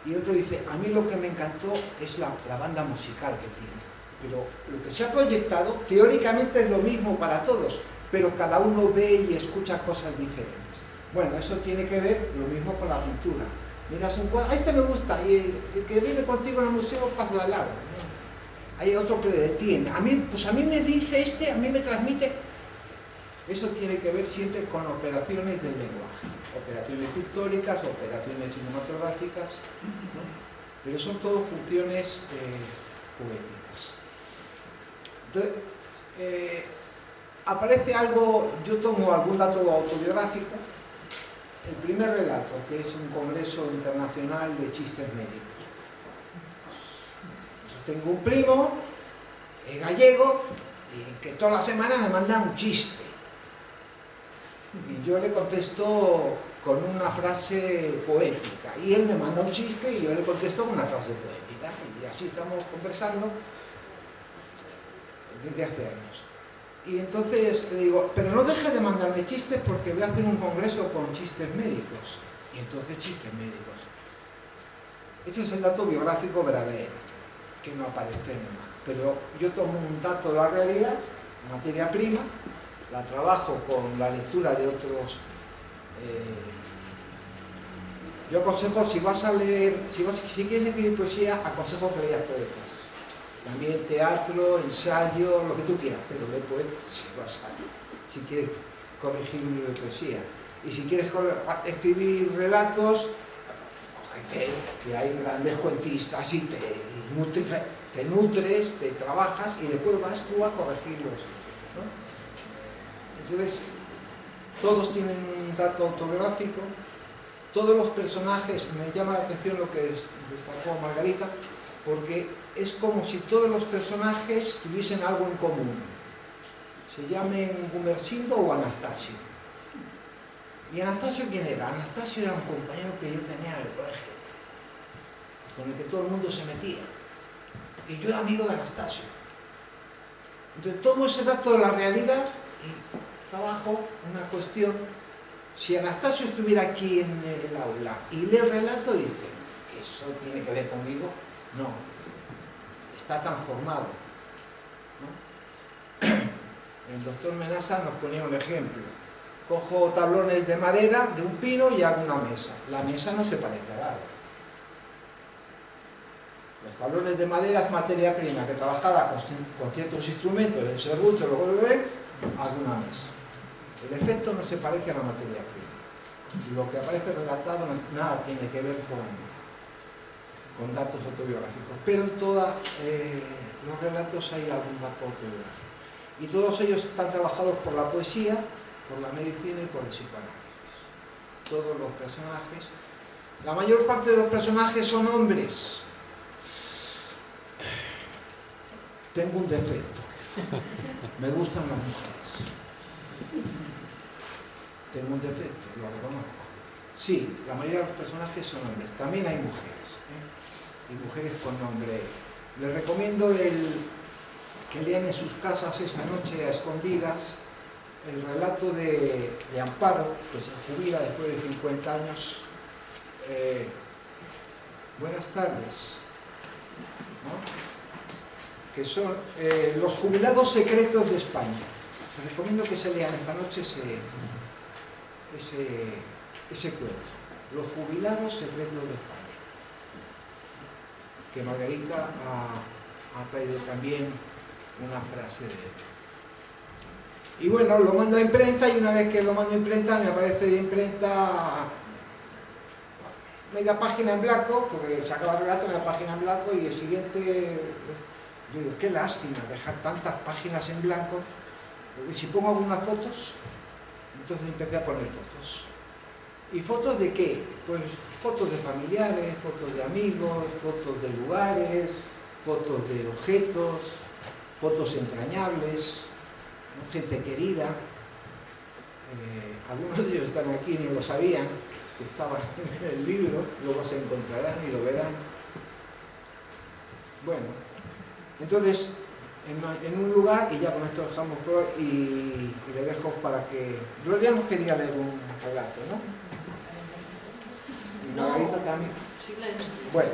Y otro dice: a mí lo que me encantó es la banda musical que tiene. Pero lo que se ha proyectado, teóricamente es lo mismo para todos, pero cada uno ve y escucha cosas diferentes. Bueno, eso tiene que ver lo mismo con la pintura. Miras un cuadro: este me gusta, y el que viene contigo en el museo pasa de largo, ¿no? Hay otro que le detiene. A mí me dice a mí me transmite. Eso tiene que ver siempre con operaciones del lenguaje. Operaciones pictóricas, operaciones cinematográficas, ¿no? Pero son todo funciones poéticas. Entonces, aparece algo, yo tomo algún dato autobiográfico. El primer relato, que es un congreso internacional de chistes médicos. Tengo un primo gallego que toda la semana me manda un chiste. Y yo le contesto con una frase poética. Y él me manda un chiste y yo le contesto con una frase poética. Y así estamos conversando desde hace años. Y entonces le digo: pero no deje de mandarme chistes porque voy a hacer un congreso con chistes médicos. Y entonces chistes médicos. Este es el dato biográfico verdadero, que no aparece en nada. Pero yo tomo un dato de la realidad, materia prima, la trabajo con la lectura de otros. Yo aconsejo, si vas a leer, si quieres escribir poesía, aconsejo que leas poetas. También teatro, ensayo, lo que tú quieras, pero lee poetas si quieres corregir un libro de poesía. Y si quieres escribir relatos, cógete, que hay grandes cuentistas y te nutres, te trabajas y después vas tú a corregirlos, ¿no? Entonces, todos tienen un dato autobiográfico, todos los personajes, me llama la atención lo que destacó Margarita, porque es como si todos los personajes tuviesen algo en común. Se llamen Gumersindo o Anastasio. ¿Y Anastasio quién era? Anastasio era un compañero que yo tenía en el colegio, con el que todo el mundo se metía. Y yo era amigo de Anastasio. Entonces tomo ese dato de la realidad y trabajo una cuestión. Si Anastasio estuviera aquí en el aula y lee el relato, dice: ¿que eso tiene que ver conmigo? No, está transformado, ¿no? El doctor Menaza nos ponía un ejemplo. Cojo tablones de madera de un pino y hago una mesa. La mesa no se parece al árbol. Los tablones de madera es materia prima que trabajada con ciertos instrumentos, el serrucho, hago una mesa. El efecto no se parece a la materia prima. Lo que aparece relatado nada tiene que ver con datos autobiográficos, pero en todos los relatos hay algún dato autobiográfico. Y todos ellos están trabajados por la poesía, por la medicina y por el psicoanálisis. Todos los personajes, la mayor parte de los personajes son hombres. Tengo un defecto. Me gustan las mujeres. Tengo un defecto, lo reconozco. Sí, la mayoría de los personajes son hombres. También hay mujeres, y mujeres con nombre. Les recomiendo que lean en sus casas esta noche a escondidas el relato de Amparo, que se jubila después de 50 años. Buenas tardes, ¿no? Que son los jubilados secretos de España. Les recomiendo que se lean esta noche ese cuento, los jubilados secretos de España, que Margarita ha traído también una frase de él. Y bueno, lo mando a imprenta, y una vez que lo mando a imprenta me aparece de imprenta media página en blanco, porque se acaba el relato, media página en blanco, y el siguiente, yo digo, qué lástima dejar tantas páginas en blanco. Y si pongo algunas fotos, entonces empecé a poner fotos. ¿Y fotos de qué? Pues fotos de familiares, fotos de amigos, fotos de lugares, fotos de objetos, fotos entrañables, ¿no? Gente querida. Algunos de ellos están aquí, ni lo sabían, que estaban en el libro, luego se encontrarán y lo verán. Bueno, entonces, en un lugar, y ya con esto dejamos y le dejo para que... Yo ya no quería leer un relato, ¿no? Y Margarita también. Sí, lees. Bueno,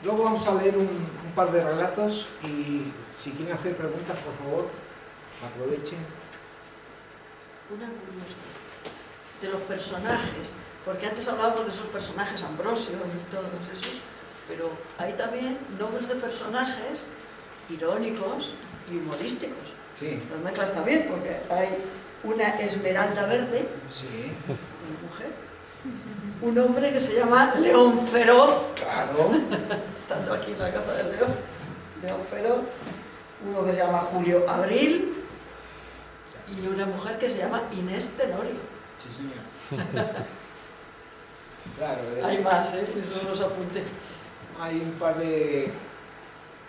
luego vamos a leer un par de relatos, y si quieren hacer preguntas, por favor, aprovechen. Una curiosidad de los personajes, porque antes hablábamos de esos personajes, Ambrosio y todos esos, pero hay también nombres de personajes irónicos y humorísticos. Sí. Los mezclas también, porque hay una Esmeralda Verde, Sí. una mujer, un hombre que se llama León Feroz, Claro. tanto aquí en la casa de León Feroz, uno que se llama Julio Abril, y una mujer que se llama Inés Tenorio. Sí, señor. Claro. Hay más, eso los apunté. Hay un par de...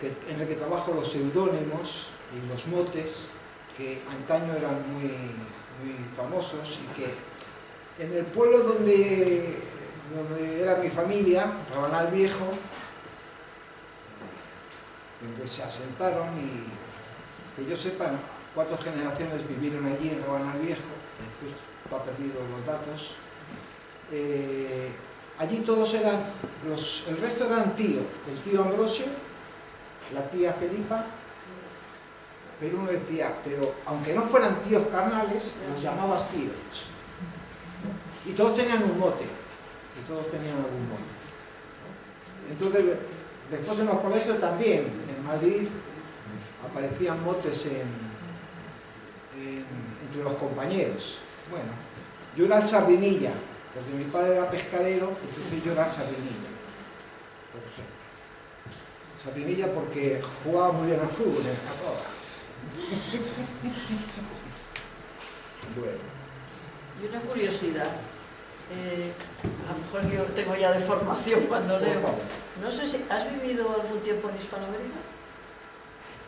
en el que trabajo los seudónimos y los motes, que antaño eran muy famosos, y que en el pueblo donde era mi familia, Rabanal Viejo, donde se asentaron, y que yo sepa, 4 generaciones vivieron allí en Rabanal Viejo, después ha perdido los datos. Allí todos eran, el resto eran tíos, el tío Ambrosio, la tía Felipa, pero uno decía, pero aunque no fueran tíos carnales, los llamabas tíos. Y todos tenían un mote, y todos tenían algún mote. Entonces, después en los colegios también, en Madrid, aparecían motes entre los compañeros. Bueno, yo era el Sardinilla, porque mi padre era pescadero, entonces yo era el Sardinilla, por ejemplo. Sardinilla porque jugaba muy bien al fútbol en esta cosa. Bueno. Y una curiosidad, a lo mejor yo tengo ya de formación cuando leo. No sé si has vivido algún tiempo en Hispanoamérica,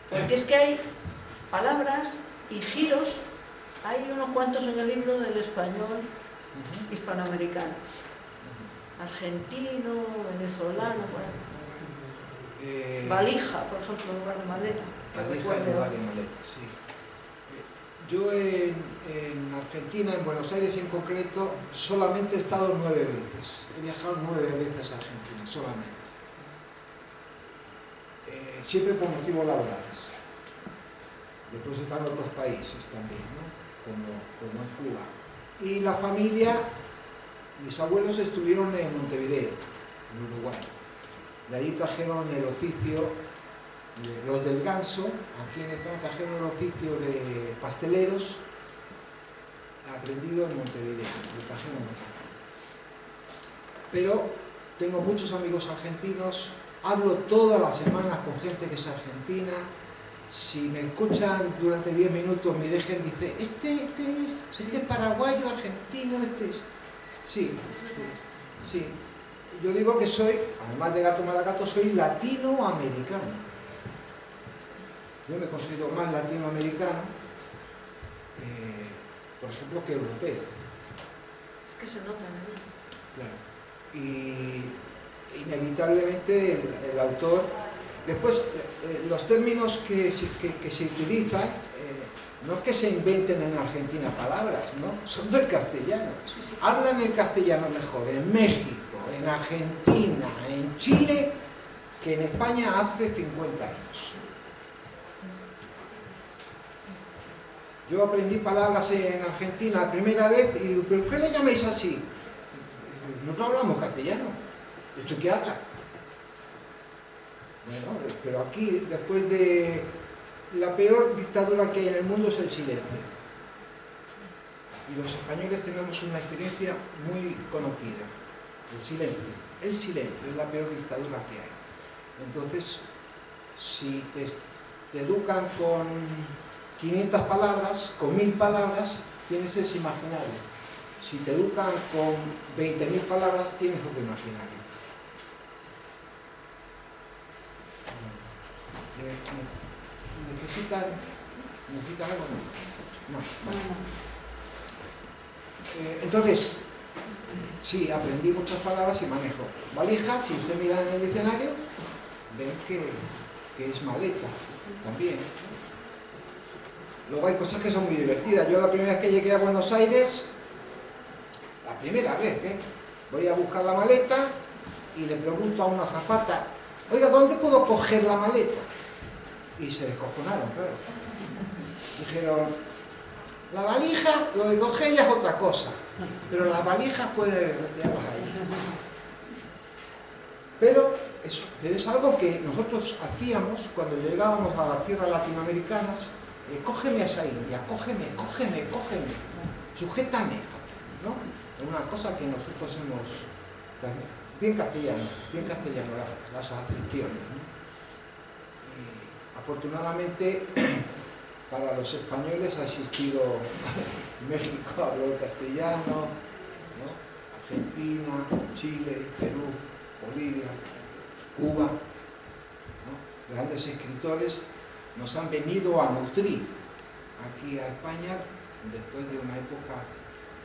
porque es que hay palabras y giros, hay unos cuantos en el libro del español hispanoamericano, argentino, venezolano, valija, por ejemplo, en lugar de maleta. Valija en lugar de maleta, sí. Yo en Argentina, en Buenos Aires en concreto, solamente he estado 9 veces. He viajado 9 veces a Argentina, solamente. Siempre por motivos laborales. Después están otros países también, ¿no? Como es Cuba. Y la familia, mis abuelos estuvieron en Montevideo, en Uruguay. De ahí trajeron el oficio, los del Ganso, aquí en España trajeron el oficio de pasteleros, aprendido en Montevideo, lo trajeron aquí. Pero tengo muchos amigos argentinos, hablo todas las semanas con gente que es argentina. Si me escuchan durante 10 minutos, me dejen, dice, este es paraguayo, argentino, este es... Sí. Yo digo que soy, además de gato malacato, soy latinoamericano. Yo me considero más latinoamericano, por ejemplo, que europeo. Es que se nota, ¿no? Claro. Y inevitablemente el autor... Después, los términos que se utilizan, no es que se inventen en Argentina palabras, ¿no? Son del castellano. Sí, sí. Hablan el castellano mejor en México, en Argentina, en Chile, que en España hace 50 años. Yo aprendí palabras en Argentina la primera vez y digo, ¿pero qué le llamáis así? Nosotros hablamos castellano. ¿Esto qué habla? Bueno, pero aquí, después de la peor dictadura que hay en el mundo es el silencio. Y los españoles tenemos una experiencia muy conocida. El silencio. El silencio es la peor dictadura que hay. Entonces, si te educan con 500 palabras, con 1000 palabras, tienes ese imaginario. Si te educan con 20.000 palabras, tienes otro imaginario. ¿Necesitan algo? No. Entonces, sí, aprendí muchas palabras y manejo. Valija, si usted mira en el diccionario, ven que es maleta también. Luego hay cosas que son muy divertidas. Yo la primera vez que llegué a Buenos Aires, la primera vez, voy a buscar la maleta y le pregunto a una azafata, oiga, ¿dónde puedo coger la maleta? Y se descojonaron, claro. Dijeron, la valija, lo de coger ya es otra cosa, pero las valijas pueden retirarlas ahí. Pero es algo que nosotros hacíamos cuando llegábamos a las tierras latinoamericanas. Cógeme a esa india, cógeme, sujétame, ¿no? Es una cosa que nosotros hemos... bien castellano las aficiones, ¿no? Afortunadamente, para los españoles ha existido México, habló el castellano, ¿no? Argentina, Chile, Perú, Bolivia, Cuba, ¿no? Grandes escritores nos han venido a nutrir aquí a España después de una época.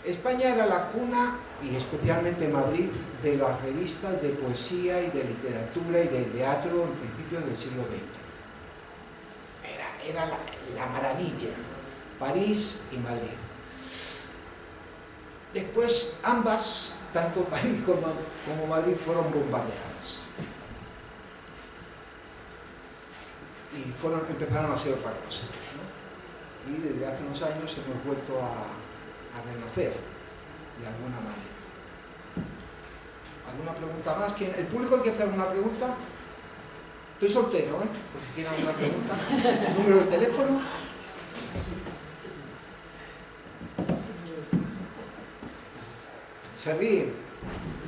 España era la cuna, y especialmente Madrid, de las revistas de poesía y de literatura y de teatro en principios del siglo XX. Era la maravilla, París y Madrid. Después ambas, tanto París como Madrid, fueron bombardeadas. Y empezaron a hacer otra cosa, ¿no? Y desde hace unos años hemos vuelto a renacer de alguna manera. ¿Alguna pregunta más? ¿El público quiere hacer alguna pregunta? Estoy soltero, por si tienen alguna pregunta. ¿Número de teléfono? Se ríen.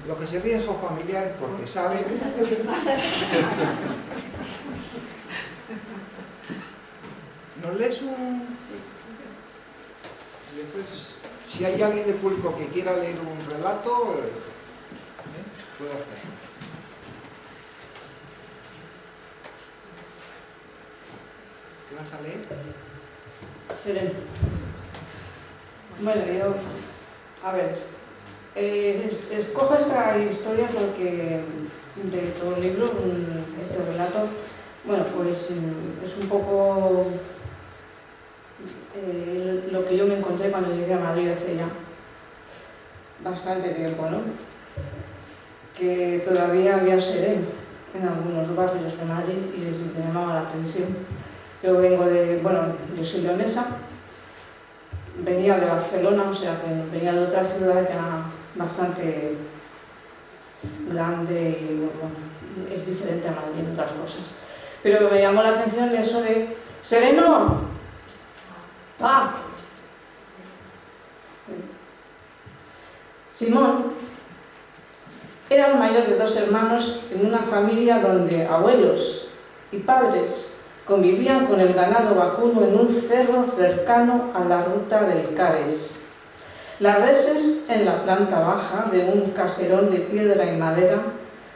Los que se ríen son familiares porque saben... ¿Nos lees un...? Sí. Después, si hay alguien del público que quiera leer un relato, puede hacerlo. ¿Qué vas a leer? Sereno. Bueno, yo... A ver... escojo esta historia porque de todo el libro, este relato, bueno, pues es un poco lo que yo me encontré cuando llegué a Madrid hace ya bastante tiempo, ¿no? Que todavía había sereno en algunos barrios de Madrid y me llamaba la atención. Yo vengo de, bueno, yo soy leonesa, venía de Barcelona, o sea que venía de otra ciudad ya bastante grande y bueno, es diferente a Madrid en otras cosas. Pero me llamó la atención eso de sereno. ¡Ah! Simón era el mayor de 2 hermanos en una familia donde abuelos y padres convivían con el ganado vacuno en un cerro cercano a la ruta del Cares. Las reses en la planta baja de un caserón de piedra y madera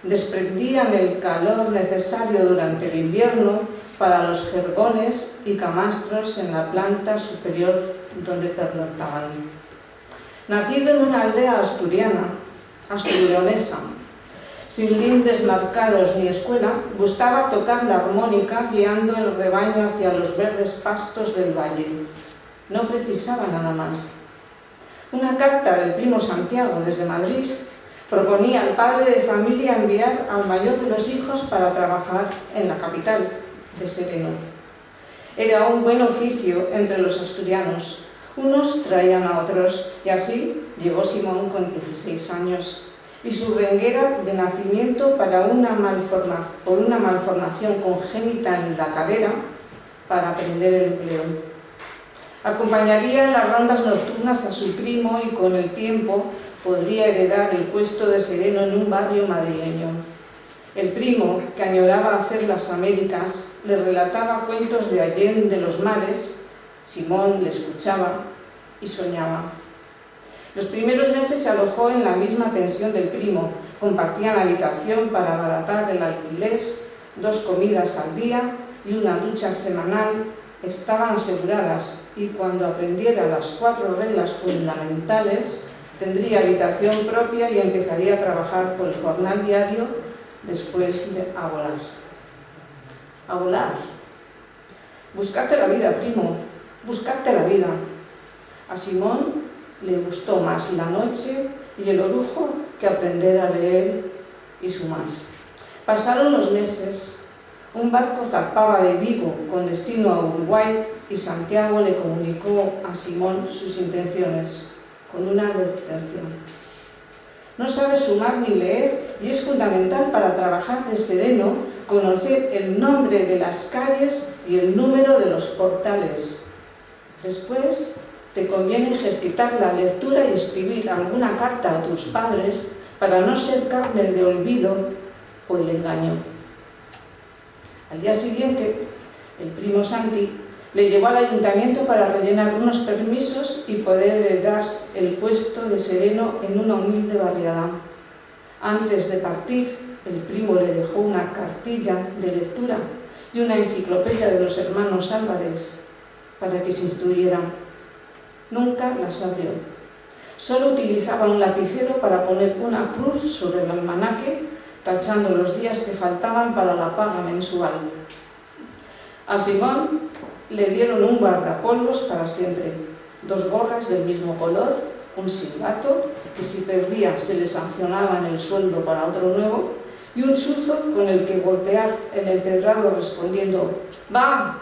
desprendían el calor necesario durante el invierno para los jergones y camastros en la planta superior donde pernoctaban. Nacido en una aldea asturianesa, sin lindes marcados ni escuela, gustaba tocar la armónica guiando el rebaño hacia los verdes pastos del valle. No precisaba nada más. Una carta del primo Santiago desde Madrid proponía al padre de familia enviar al mayor de los hijos para trabajar en la capital de Sereno. Era un buen oficio entre los asturianos. Unos traían a otros y así llegó Simón con 16 años y su renguera de nacimiento por una malformación congénita en la cadera para aprender el empleo. Acompañaría en las rondas nocturnas a su primo y con el tiempo podría heredar el puesto de sereno en un barrio madrileño. El primo, que añoraba hacer las Américas, le relataba cuentos de Allende de los mares. Simón le escuchaba y soñaba. Los primeros meses se alojó en la misma pensión del primo, compartían habitación para abaratar el alquiler, 2 comidas al día y una ducha semanal estaban aseguradas, y cuando aprendiera las 4 reglas fundamentales, tendría habitación propia y empezaría a trabajar por el jornal diario después de a volar. A volar. Buscarte la vida, primo, buscarte la vida. A Simón le gustó más la noche y el orujo que aprender a leer y sumar. Pasaron los meses. Un barco zarpaba de Vigo con destino a Uruguay y Santiago le comunicó a Simón sus intenciones con una advertencia. No sabe sumar ni leer y es fundamental para trabajar de sereno conocer el nombre de las calles y el número de los portales. Después te conviene ejercitar la lectura y escribir alguna carta a tus padres para no ser carne de olvido o el engaño. Al día siguiente, el primo Santi le llevó al ayuntamiento para rellenar unos permisos y poder heredar el puesto de sereno en una humilde barriada. Antes de partir, el primo le dejó una cartilla de lectura y una enciclopedia de los hermanos Álvarez para que se instruyera. Nunca las abrió. Solo utilizaba un lapicero para poner una cruz sobre el almanaque, tachando los días que faltaban para la paga mensual. A Simón le dieron un guardapolvos para siempre, 2 gorras del mismo color, un silbato, que si perdía se le sancionaba en el sueldo para otro nuevo, y un chuzo con el que golpear el empedrado respondiendo «¡Va!»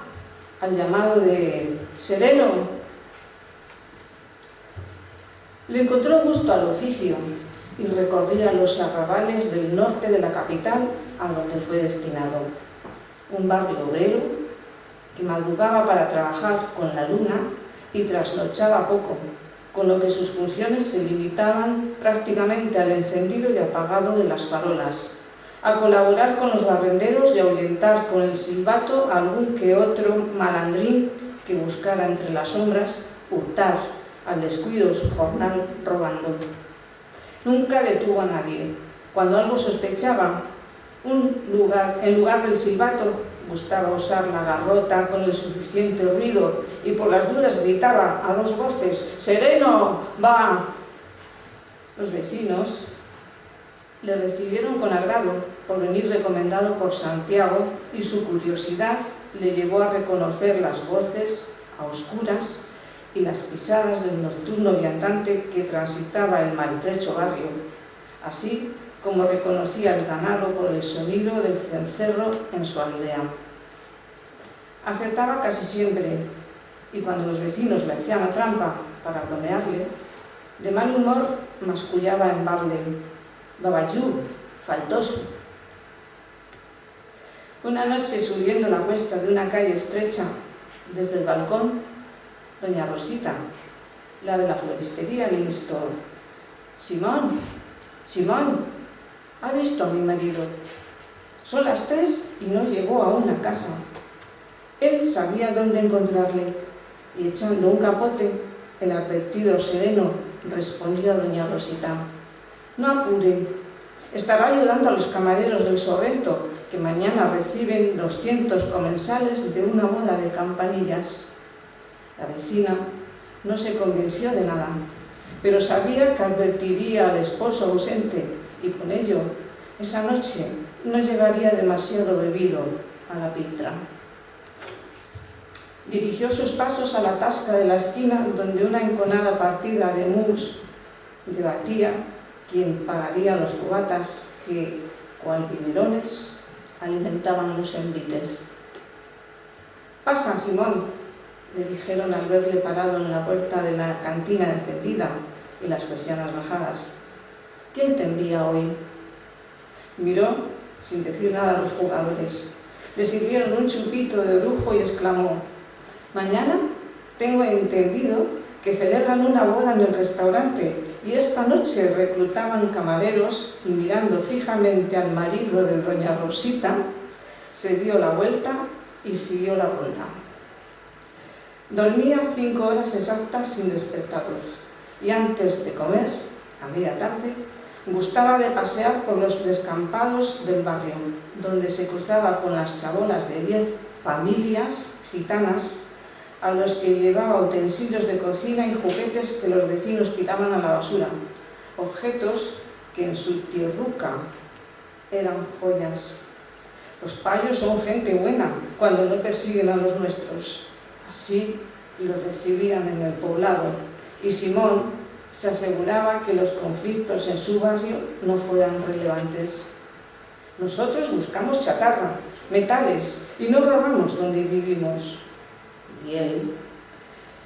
al llamado de «¡Sereno!». Le encontró gusto al oficio y recorría los arrabales del norte de la capital a donde fue destinado. Un barrio obrero que madrugaba para trabajar con la luna y trasnochaba poco, con lo que sus funciones se limitaban prácticamente al encendido y apagado de las farolas, a colaborar con los barrenderos y a ahuyentar con el silbato a algún que otro malandrín que buscara entre las sombras hurtar al descuido su jornal robando. Nunca detuvo a nadie. Cuando algo sospechaba, en lugar del silbato, gustaba usar la garrota con el suficiente ruido y por las dudas gritaba a 2 voces «¡Sereno! ¡Va!». Los vecinos le recibieron con agrado por venir recomendado por Santiago y su curiosidad le llevó a reconocer las voces a oscuras y las pisadas del nocturno viandante que transitaba el maltrecho barrio, así como reconocía el ganado por el sonido del cencerro en su aldea. Acertaba casi siempre, y cuando los vecinos le hacían la trampa para bromearle, de mal humor mascullaba en bable: «Babayú, faltoso». Una noche, subiendo la cuesta de una calle estrecha, desde el balcón, doña Rosita, la de la floristería, le instó: «Simón, Simón, ¿ha visto a mi marido? Son las 3 y no llegó aún a casa». Él sabía dónde encontrarle y, echando un capote, el advertido sereno respondió a doña Rosita: «No apure, estará ayudando a los camareros del Sorrento que mañana reciben 200 comensales de una boda de campanillas. La vecina no se convenció de nada, pero sabía que advertiría al esposo ausente y con ello, esa noche no llegaría demasiado bebido a la piltra. Dirigió sus pasos a la tasca de la esquina donde una enconada partida de mus debatía quién pagaría los cubatas que, cual biberones, alimentaban los envites. «Pasa, Simón», le dijeron al verle parado en la puerta de la cantina encendida y las persianas bajadas. «¿Quién te envía hoy?». Miró sin decir nada a los jugadores. Le sirvieron un chupito de orujo y exclamó: «Mañana tengo entendido que celebran una boda en el restaurante y esta noche reclutaban camareros», y mirando fijamente al marido de doña Rosita, se dio la vuelta y siguió la ronda. Dormía 5 horas exactas sin despertador y antes de comer, a media tarde, gustaba de pasear por los descampados del barrio, donde se cruzaba con las chabolas de 10 familias gitanas a los que llevaba utensilios de cocina y juguetes que los vecinos tiraban a la basura, objetos que en su tierruca eran joyas. Los payos son gente buena cuando no persiguen a los nuestros. Así lo recibían en el poblado, y Simón se aseguraba que los conflictos en su barrio no fueran relevantes. «Nosotros buscamos chatarra, metales, y no robamos donde vivimos». Y él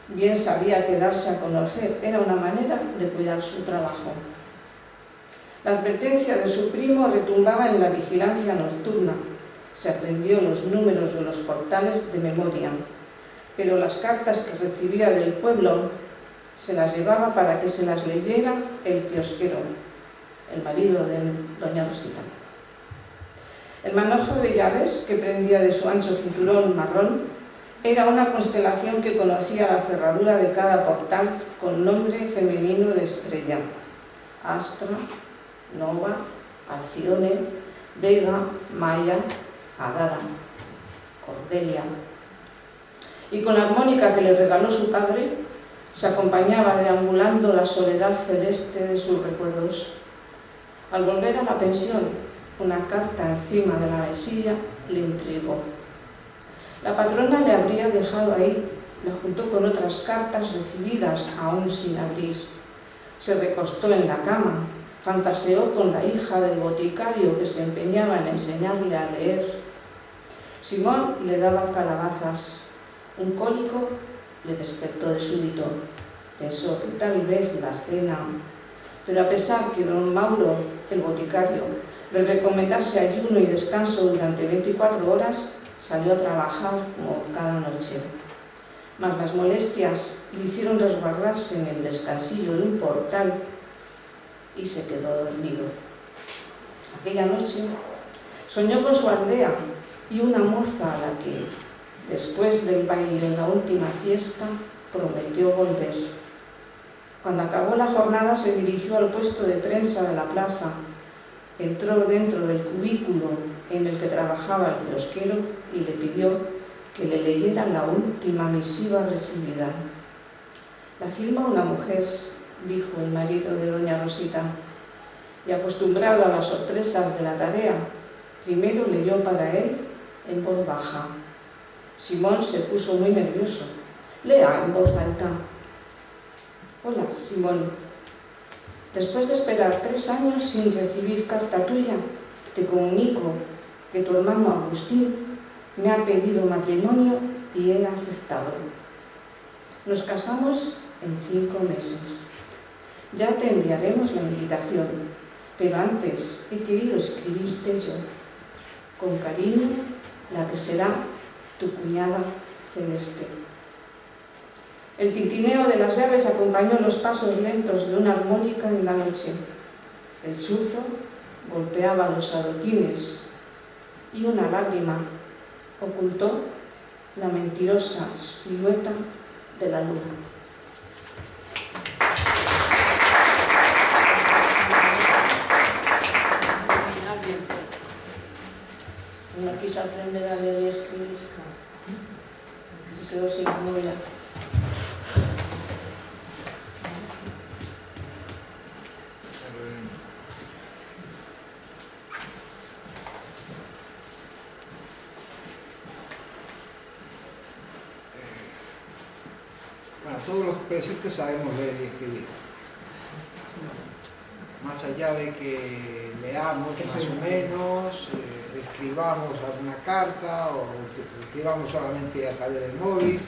bien sabía que darse a conocer era una manera de cuidar su trabajo. La advertencia de su primo retumbaba en la vigilancia nocturna. Se aprendió los números de los portales de memoria, pero las cartas que recibía del pueblo se las llevaba para que se las leyera el kiosquero, el marido de doña Rosita. El manojo de llaves que prendía de su ancho cinturón marrón era una constelación que conocía la cerradura de cada portal con nombre femenino de estrella: Astra, Nova, Alcione, Vega, Maya, Adara, Cordelia. Y con la armónica que le regaló su padre, se acompañaba deambulando la soledad celeste de sus recuerdos. Al volver a la pensión, una carta encima de la mesilla le intrigó. La patrona le habría dejado ahí, la juntó con otras cartas recibidas aún sin abrir. Se recostó en la cama, fantaseó con la hija del boticario que se empeñaba en enseñarle a leer. Simón le daba calabazas. Un cólico le despertó de súbito. Pensó que tal vez la cena, pero a pesar que don Mauro, el boticario, le recomendase ayuno y descanso durante 24 horas, salió a trabajar como cada noche. Mas las molestias le hicieron resguardarse en el descansillo de un portal y se quedó dormido. Aquella noche soñó con su aldea y una moza a la que, después del baile en la última fiesta, prometió volver. Cuando acabó la jornada se dirigió al puesto de prensa de la plaza, entró dentro del cubículo en el que trabajaba el kiosquero y le pidió que le leyera la última misiva recibida. «La firma una mujer», dijo el marido de doña Rosita, y acostumbrado a las sorpresas de la tarea, primero leyó para él en voz baja. Simón se puso muy nervioso. «Lea en voz alta». «Hola, Simón. Después de esperar 3 años sin recibir carta tuya, te comunico que tu hermano Agustín me ha pedido matrimonio y he aceptado. Nos casamos en 5 meses. Ya te enviaremos la invitación, pero antes he querido escribirte yo. Con cariño, la que será tu cuñada Celeste». El tintineo de las llaves acompañó los pasos lentos de una armónica en la noche. El chufo golpeaba los adoquines y una lágrima ocultó la mentirosa silueta de la luna. quedó sin móvil. Bueno, todos los presentes sabemos leer y escribir. Más allá de que leamos más o menos, escribamos alguna carta o escribamos solamente a través del móvil.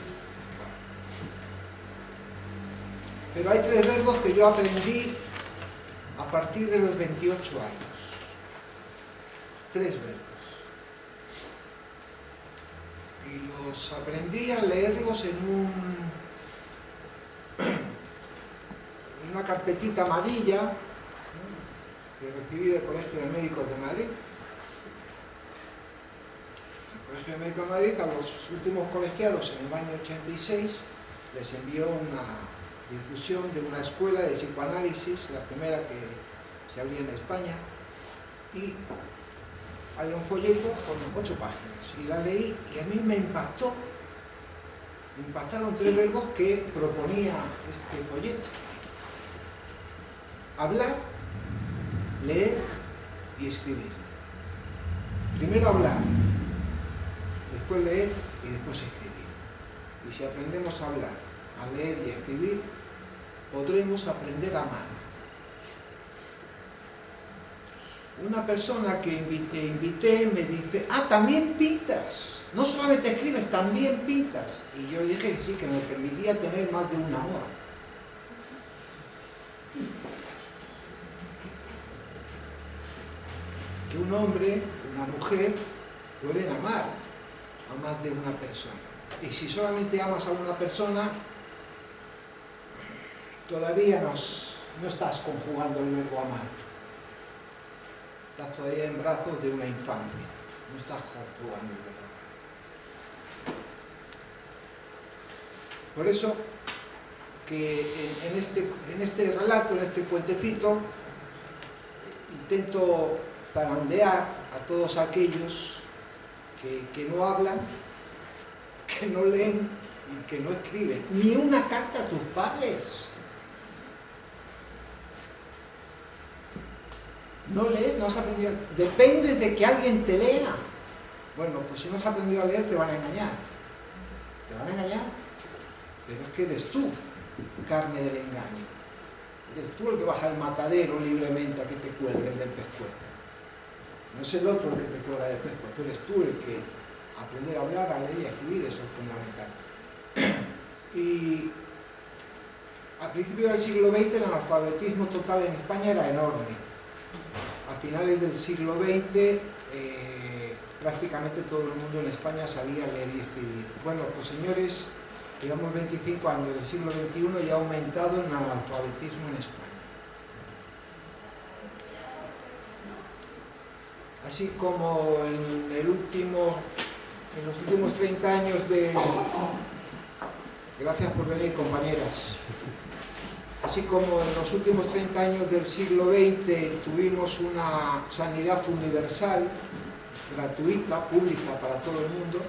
Pero hay 3 verbos que yo aprendí a partir de los 28 años. 3 verbos. Y los aprendí a leerlos en una carpetita amarilla que recibí del Colegio de Médicos de Madrid. El Colegio de Médicos de Madrid, a los últimos colegiados en el año 86, les envió una difusión de una escuela de psicoanálisis, la primera que se abría en España, y había un folleto con 8 páginas, y la leí y a mí me impactó. Me impactaron 3 verbos que proponía este folleto: hablar, leer y escribir. Primero hablar, después leer y después escribir. Y si aprendemos a hablar, a leer y a escribir, podremos aprender a amar. Una persona que invité me dice: ah, también pintas, no solamente escribes, también pintas. Y yo dije que sí, que me permitía tener más de un amor. Que un hombre, una mujer, pueden amar a más de una persona. Y si solamente amas a una persona, todavía no estás conjugando el verbo amar. Estás todavía en brazos de una infancia. No estás conjugando el verbo amar. Por eso que en este relato, en este cuentecito, intento zarandear a todos aquellos que no hablan, que no leen y que no escriben. Ni una carta a tus padres. No lees, no has aprendido. Depende de que alguien te lea. Bueno, pues si no has aprendido a leer te van a engañar. Te van a engañar. Pero es que eres tú, carne del engaño. Eres tú el que vas al matadero libremente a que te cuelguen del pescuezo. No es el otro el que te cuelga del pescuezo, eres tú el que aprender a hablar, a leer y a escribir, eso es fundamental. Y a principios del siglo XX el analfabetismo total en España era enorme. A finales del siglo XX prácticamente todo el mundo en España sabía leer y escribir. Bueno, pues señores, llevamos 25 años del siglo XXI y ha aumentado el analfabetismo en España. Así como en los últimos 30 años de... Gracias por venir, compañeras. Así como en los últimos 30 años del siglo XX tuvimos una sanidad universal, gratuita, pública para todo el mundo,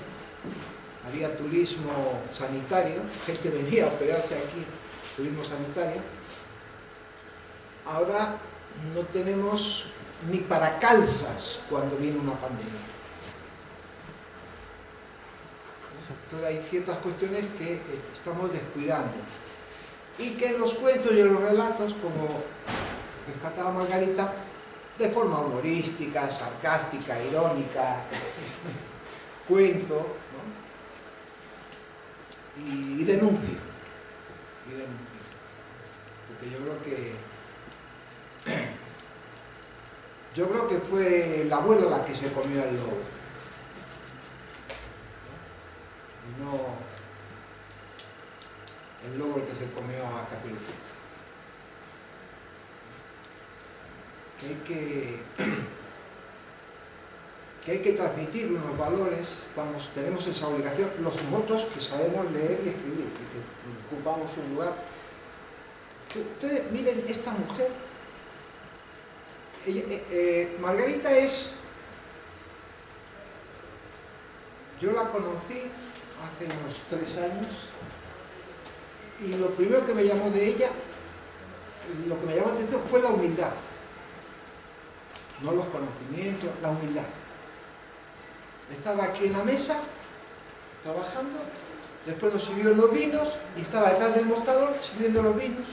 había turismo sanitario, gente venía a operarse aquí, turismo sanitario. Ahora no tenemos ni para calzas cuando viene una pandemia. Entonces hay ciertas cuestiones que estamos descuidando y que en los cuentos y en los relatos, como rescataba Margarita, de forma humorística, sarcástica, irónica, cuento, ¿no? y denuncio. Porque yo creo que fue la abuela la que se comió al lobo. Y no el lobo el que se comió a Caperucita. Que hay que transmitir unos valores, tenemos esa obligación, los nosotros que sabemos leer y escribir, y que ocupamos un lugar. Ustedes miren esta mujer. Margarita yo la conocí hace unos 3 años, y lo primero que me llamó de ella, lo que me llamó la atención fue la humildad. No los conocimientos, la humildad. Estaba aquí en la mesa, trabajando, después nos sirvió los vinos, y estaba detrás del mostrador sirviendo los vinos.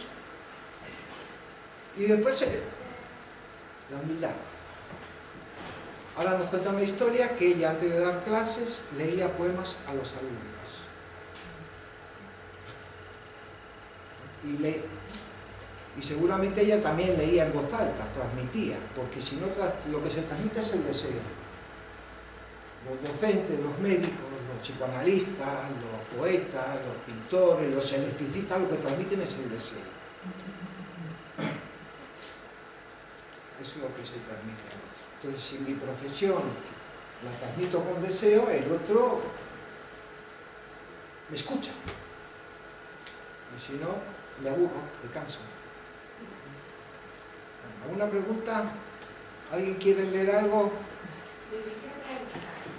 Y después la humildad. Ahora nos cuenta una historia que ella, antes de dar clases, leía poemas a los alumnos. Y seguramente ella también leía en voz alta, transmitía, porque si no, lo que se transmite es el deseo. Los docentes, los médicos, los psicoanalistas, los poetas, los pintores, los electricistas, lo que transmiten es el deseo. Eso es lo que se transmite al otro. Entonces, si mi profesión la transmito con deseo, el otro me escucha. Y si no, le aburro, le canso. ¿Alguna pregunta? ¿Alguien quiere leer algo?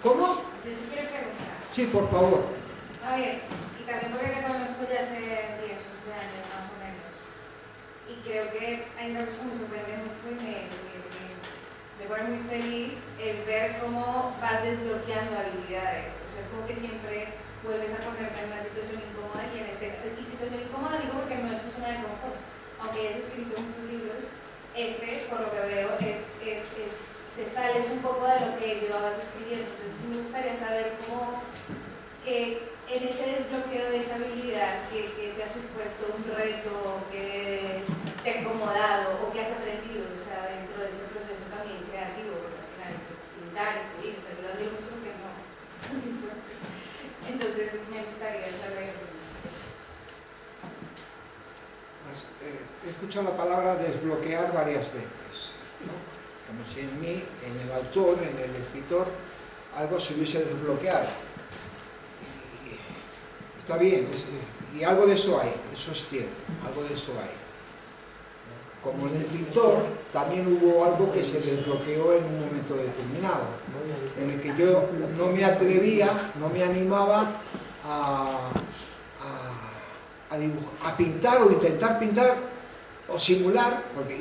¿Cómo? Yo te quiero preguntar. Sí, por favor. A ver, y también porque te conozco ya hace 10 o 11 años más o menos. Y creo que hay una cosa que me sorprende mucho y me pone muy feliz, es ver cómo vas desbloqueando habilidades. O sea, es como que siempre vuelves a ponerte en una situación incómoda, y en y situación incómoda digo porque no es tu zona de confort. Aunque hayas escrito muchos libros, por lo que veo, te sales un poco de lo que llevabas escribiendo. Entonces sí me gustaría saber cómo en ese desbloqueo de esa habilidad que te ha supuesto un reto, que te ha incomodado o que has aprendido, o sea, dentro de este proceso también creativo, porque al final es pintar, escribir, o sea, yo lo digo mucho que no. Entonces me gustaría saber. He escuchado la palabra desbloquear varias veces, ¿no? Como si en mí, en el autor, en el escritor, algo se hubiese desbloqueado. Y está bien, y algo de eso hay, eso es cierto, algo de eso hay. Como en el pintor, también hubo algo que se desbloqueó en un momento determinado, ¿no? En el que yo no me atrevía, no me animaba a pintar o intentar pintar o simular, porque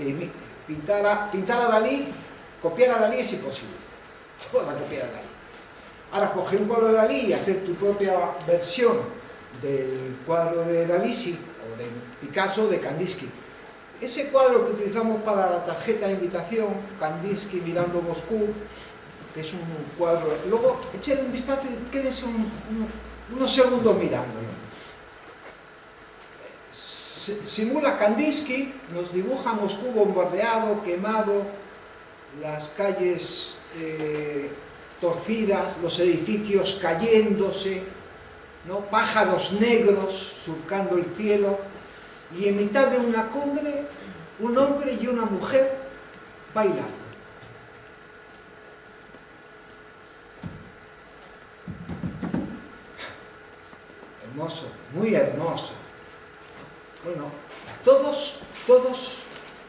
pintar a Dalí, copiar a Dalí es imposible. ¿Cómo va a copiar a Dalí? Ahora, coger un cuadro de Dalí y hacer tu propia versión del cuadro de Dalí, sí, o de Picasso, o de Kandinsky. Ese cuadro que utilizamos para la tarjeta de invitación, Kandinsky mirando Moscú, que es un cuadro, luego echarle un vistazo y quédese unos segundos mirándolo. Simula Kandinsky, nos dibuja Moscú bombardeado, quemado, las calles torcidas, los edificios cayéndose, ¿no? Pájaros negros surcando el cielo, y en mitad de una cumbre, un hombre y una mujer bailando. Hermoso, muy hermoso. Bueno, todos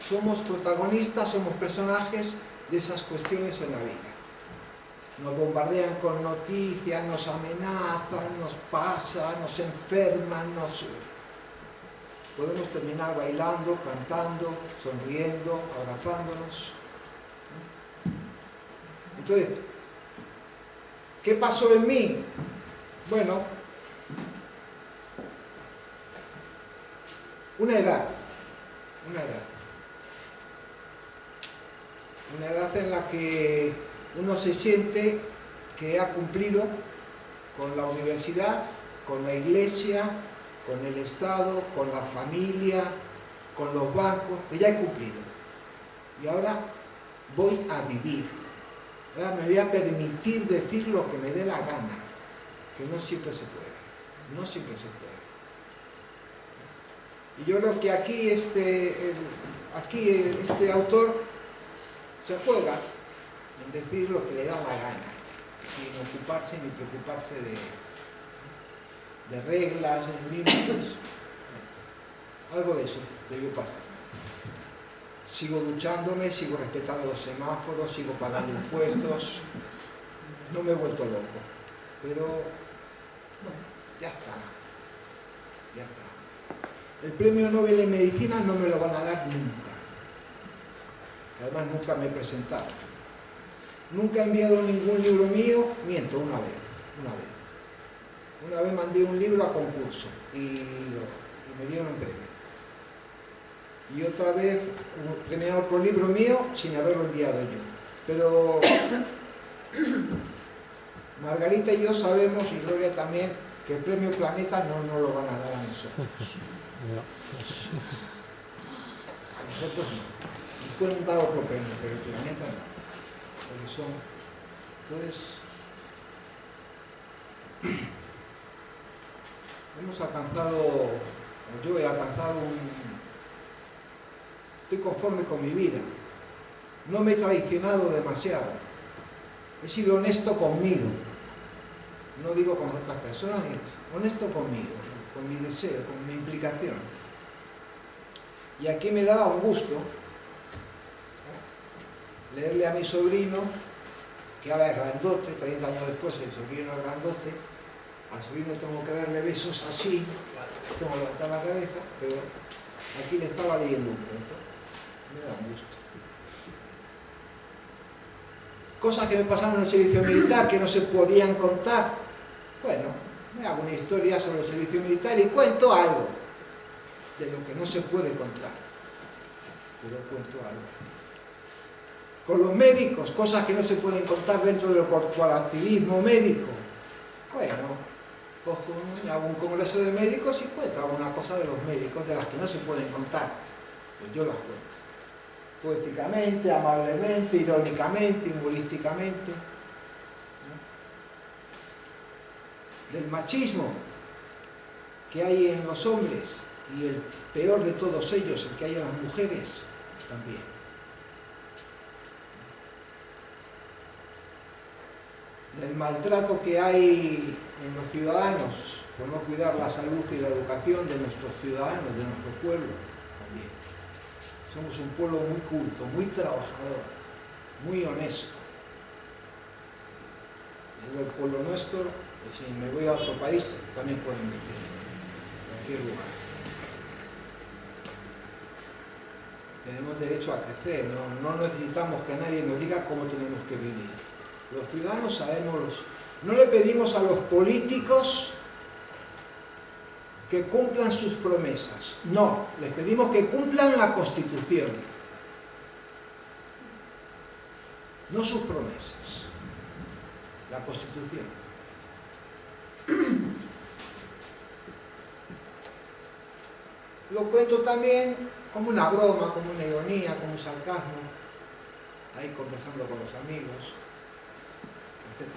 somos protagonistas, somos personajes de esas cuestiones en la vida. Nos bombardean con noticias, nos amenazan, nos pasan, nos enferman, podemos terminar bailando, cantando, sonriendo, abrazándonos. Entonces, ¿qué pasó en mí? Bueno, una edad en la que uno se siente que ha cumplido con la universidad, con la iglesia, con el Estado, con la familia, con los bancos, que ya he cumplido. Y ahora voy a vivir. Ahora me voy a permitir decir lo que me dé la gana, que no siempre se puede, no siempre se puede. Y yo creo que aquí este autor se juega en decir lo que le da la gana, sin ocuparse ni preocuparse de reglas, de límites. Algo de eso debió pasar. Sigo duchándome, sigo respetando los semáforos, sigo pagando impuestos, no me he vuelto loco, pero bueno. Ya está. El premio Nobel en Medicina no me lo van a dar nunca. Además, nunca me he presentado. Nunca he enviado ningún libro mío, miento, una vez. Una vez mandé un libro a concurso y me dieron un premio. Y otra vez premiaron otro libro mío sin haberlo enviado yo. Pero Margarita y yo sabemos, y Gloria también, que el premio Planeta no lo van a dar a nosotros. A nosotros no. Nos pueden dar otro premio, pero el Planeta no. Porque son... Entonces, hemos alcanzado, o yo he alcanzado estoy conforme con mi vida. No me he traicionado demasiado. He sido honesto conmigo. No digo con otras personas, ni honesto conmigo, con mi deseo, con mi implicación. Y aquí me daba un gusto leerle a mi sobrino, que ahora es grandote, 30 años después el sobrino es grandote. Al sobrino tengo que darle besos así, tengo que levantar la cabeza, pero aquí le estaba leyendo un cuento. Me da un gusto. Cosas que me pasaron en el servicio militar que no se podían contar. Bueno, me hago una historia sobre el servicio militar y cuento algo de lo que no se puede contar. Pero cuento algo. Con los médicos, cosas que no se pueden contar dentro del corporativismo médico. Bueno, hago un congreso de médicos y cuento alguna cosa de los médicos de las que no se pueden contar. Pues yo las cuento. Poéticamente, amablemente, irónicamente, humorísticamente. ¿No? Del machismo que hay en los hombres y el peor de todos ellos, el que hay en las mujeres, también. Del maltrato que hay en los ciudadanos por no cuidar la salud y la educación de nuestros ciudadanos, de nuestro pueblo, también. Somos un pueblo muy culto, muy trabajador, muy honesto. Digo el pueblo nuestro, que si me voy a otro país, también pueden meter, en cualquier lugar. Tenemos derecho a crecer, no necesitamos que nadie nos diga cómo tenemos que vivir. Los ciudadanos sabemos, no le pedimos a los políticos que cumplan sus promesas. No, les pedimos que cumplan la Constitución, no sus promesas, la Constitución. Lo cuento también como una broma, como una ironía, como un sarcasmo, ahí conversando con los amigos, etc.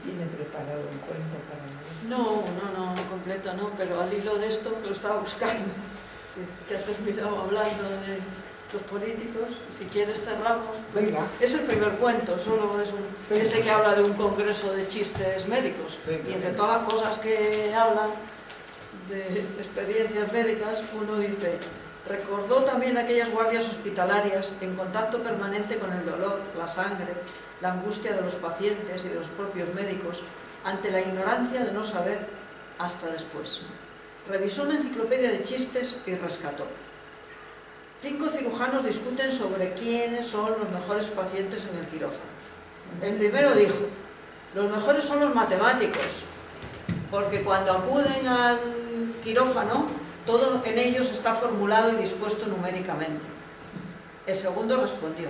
¿Tiene preparado un cuento para nosotros? No, completo no, pero al hilo de esto que lo estaba buscando, que has terminado hablando de los políticos, si quieres cerramos. Venga. Es el primer cuento, solo es ese que habla de un congreso de chistes médicos. Venga, y entre venga. todas las cosas que hablan de experiencias médicas, uno dice: recordó también aquellas guardias hospitalarias en contacto permanente con el dolor, la sangre, la angustia de los pacientes y de los propios médicos ante la ignorancia de no saber hasta después. Revisó una enciclopedia de chistes y rescató. 5 cirujanos discuten sobre quiénes son los mejores pacientes en el quirófano. El primero dijo: los mejores son los matemáticos, porque cuando acuden al quirófano, todo en ellos está formulado y dispuesto numéricamente. El segundo respondió: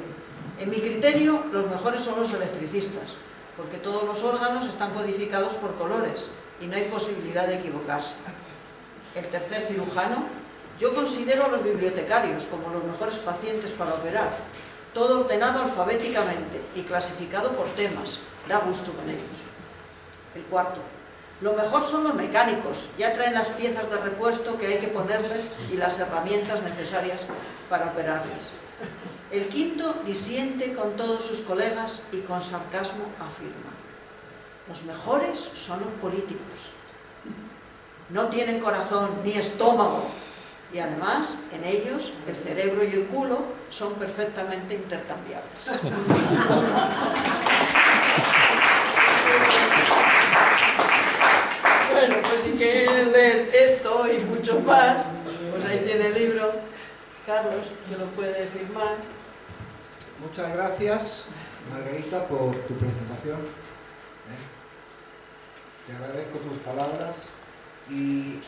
en mi criterio, los mejores son los electricistas, porque todos los órganos están codificados por colores y no hay posibilidad de equivocarse. El tercer cirujano: yo considero a los bibliotecarios como los mejores pacientes para operar, todo ordenado alfabéticamente y clasificado por temas, da gusto con ellos. El cuarto: lo mejor son los mecánicos, ya traen las piezas de repuesto que hay que ponerles y las herramientas necesarias para operarles. El quinto disiente con todos sus colegas y con sarcasmo afirma: los mejores son los políticos. No tienen corazón ni estómago y además en ellos el cerebro y el culo son perfectamente intercambiables. muchos más, pues ahí tiene el libro, Carlos, que lo puede firmar. Muchas gracias, Margarita, por tu presentación. Te agradezco tus palabras y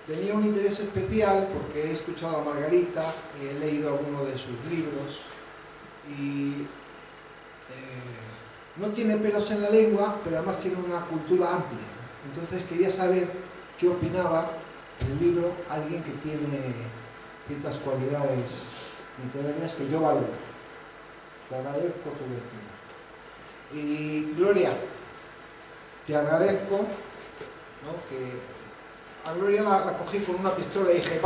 tenía un interés especial porque he escuchado a Margarita, he leído algunos de sus libros y no tiene pelos en la lengua, pero además tiene una cultura amplia. Entonces quería saber qué opinaba del libro alguien que tiene ciertas cualidades literarias que yo valoro. Te agradezco tu lectura. Y Gloria, te agradezco, ¿no? Que a Gloria la cogí con una pistola y dije,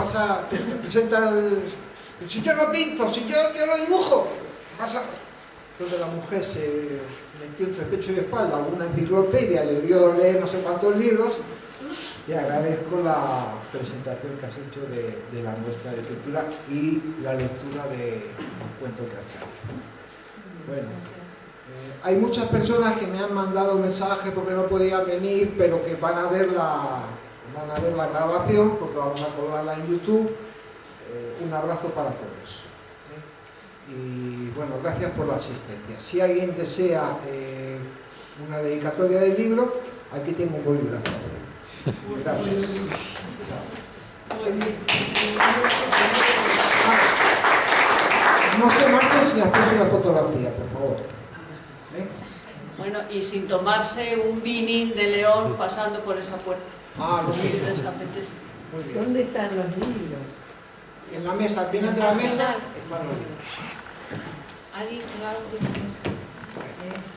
te presenta si yo no pinto, si yo lo dibujo, Entonces la mujer se metió entre pecho y espalda una enciclopedia, le dio leer no sé cuántos libros. Te agradezco la presentación que has hecho de la muestra de pintura y la lectura del cuento que has traído. Bueno, hay muchas personas que me han mandado mensajes porque no podían venir, pero que van a ver la grabación porque vamos a colgarla en YouTube. Un abrazo para todos. Y bueno, gracias por la asistencia. Si alguien desea una dedicatoria del libro, aquí tengo un bolígrafo. Gracias. Muy bien. No se marchen sin hacerse una fotografía, por favor. Bueno, y sin tomarse un vinín de León pasando por esa puerta. Lo Si mismo. les apetece. Muy bien. ¿Dónde están los libros? En la mesa, al final de la mesa, están los libros. ¿Alguien? Claro,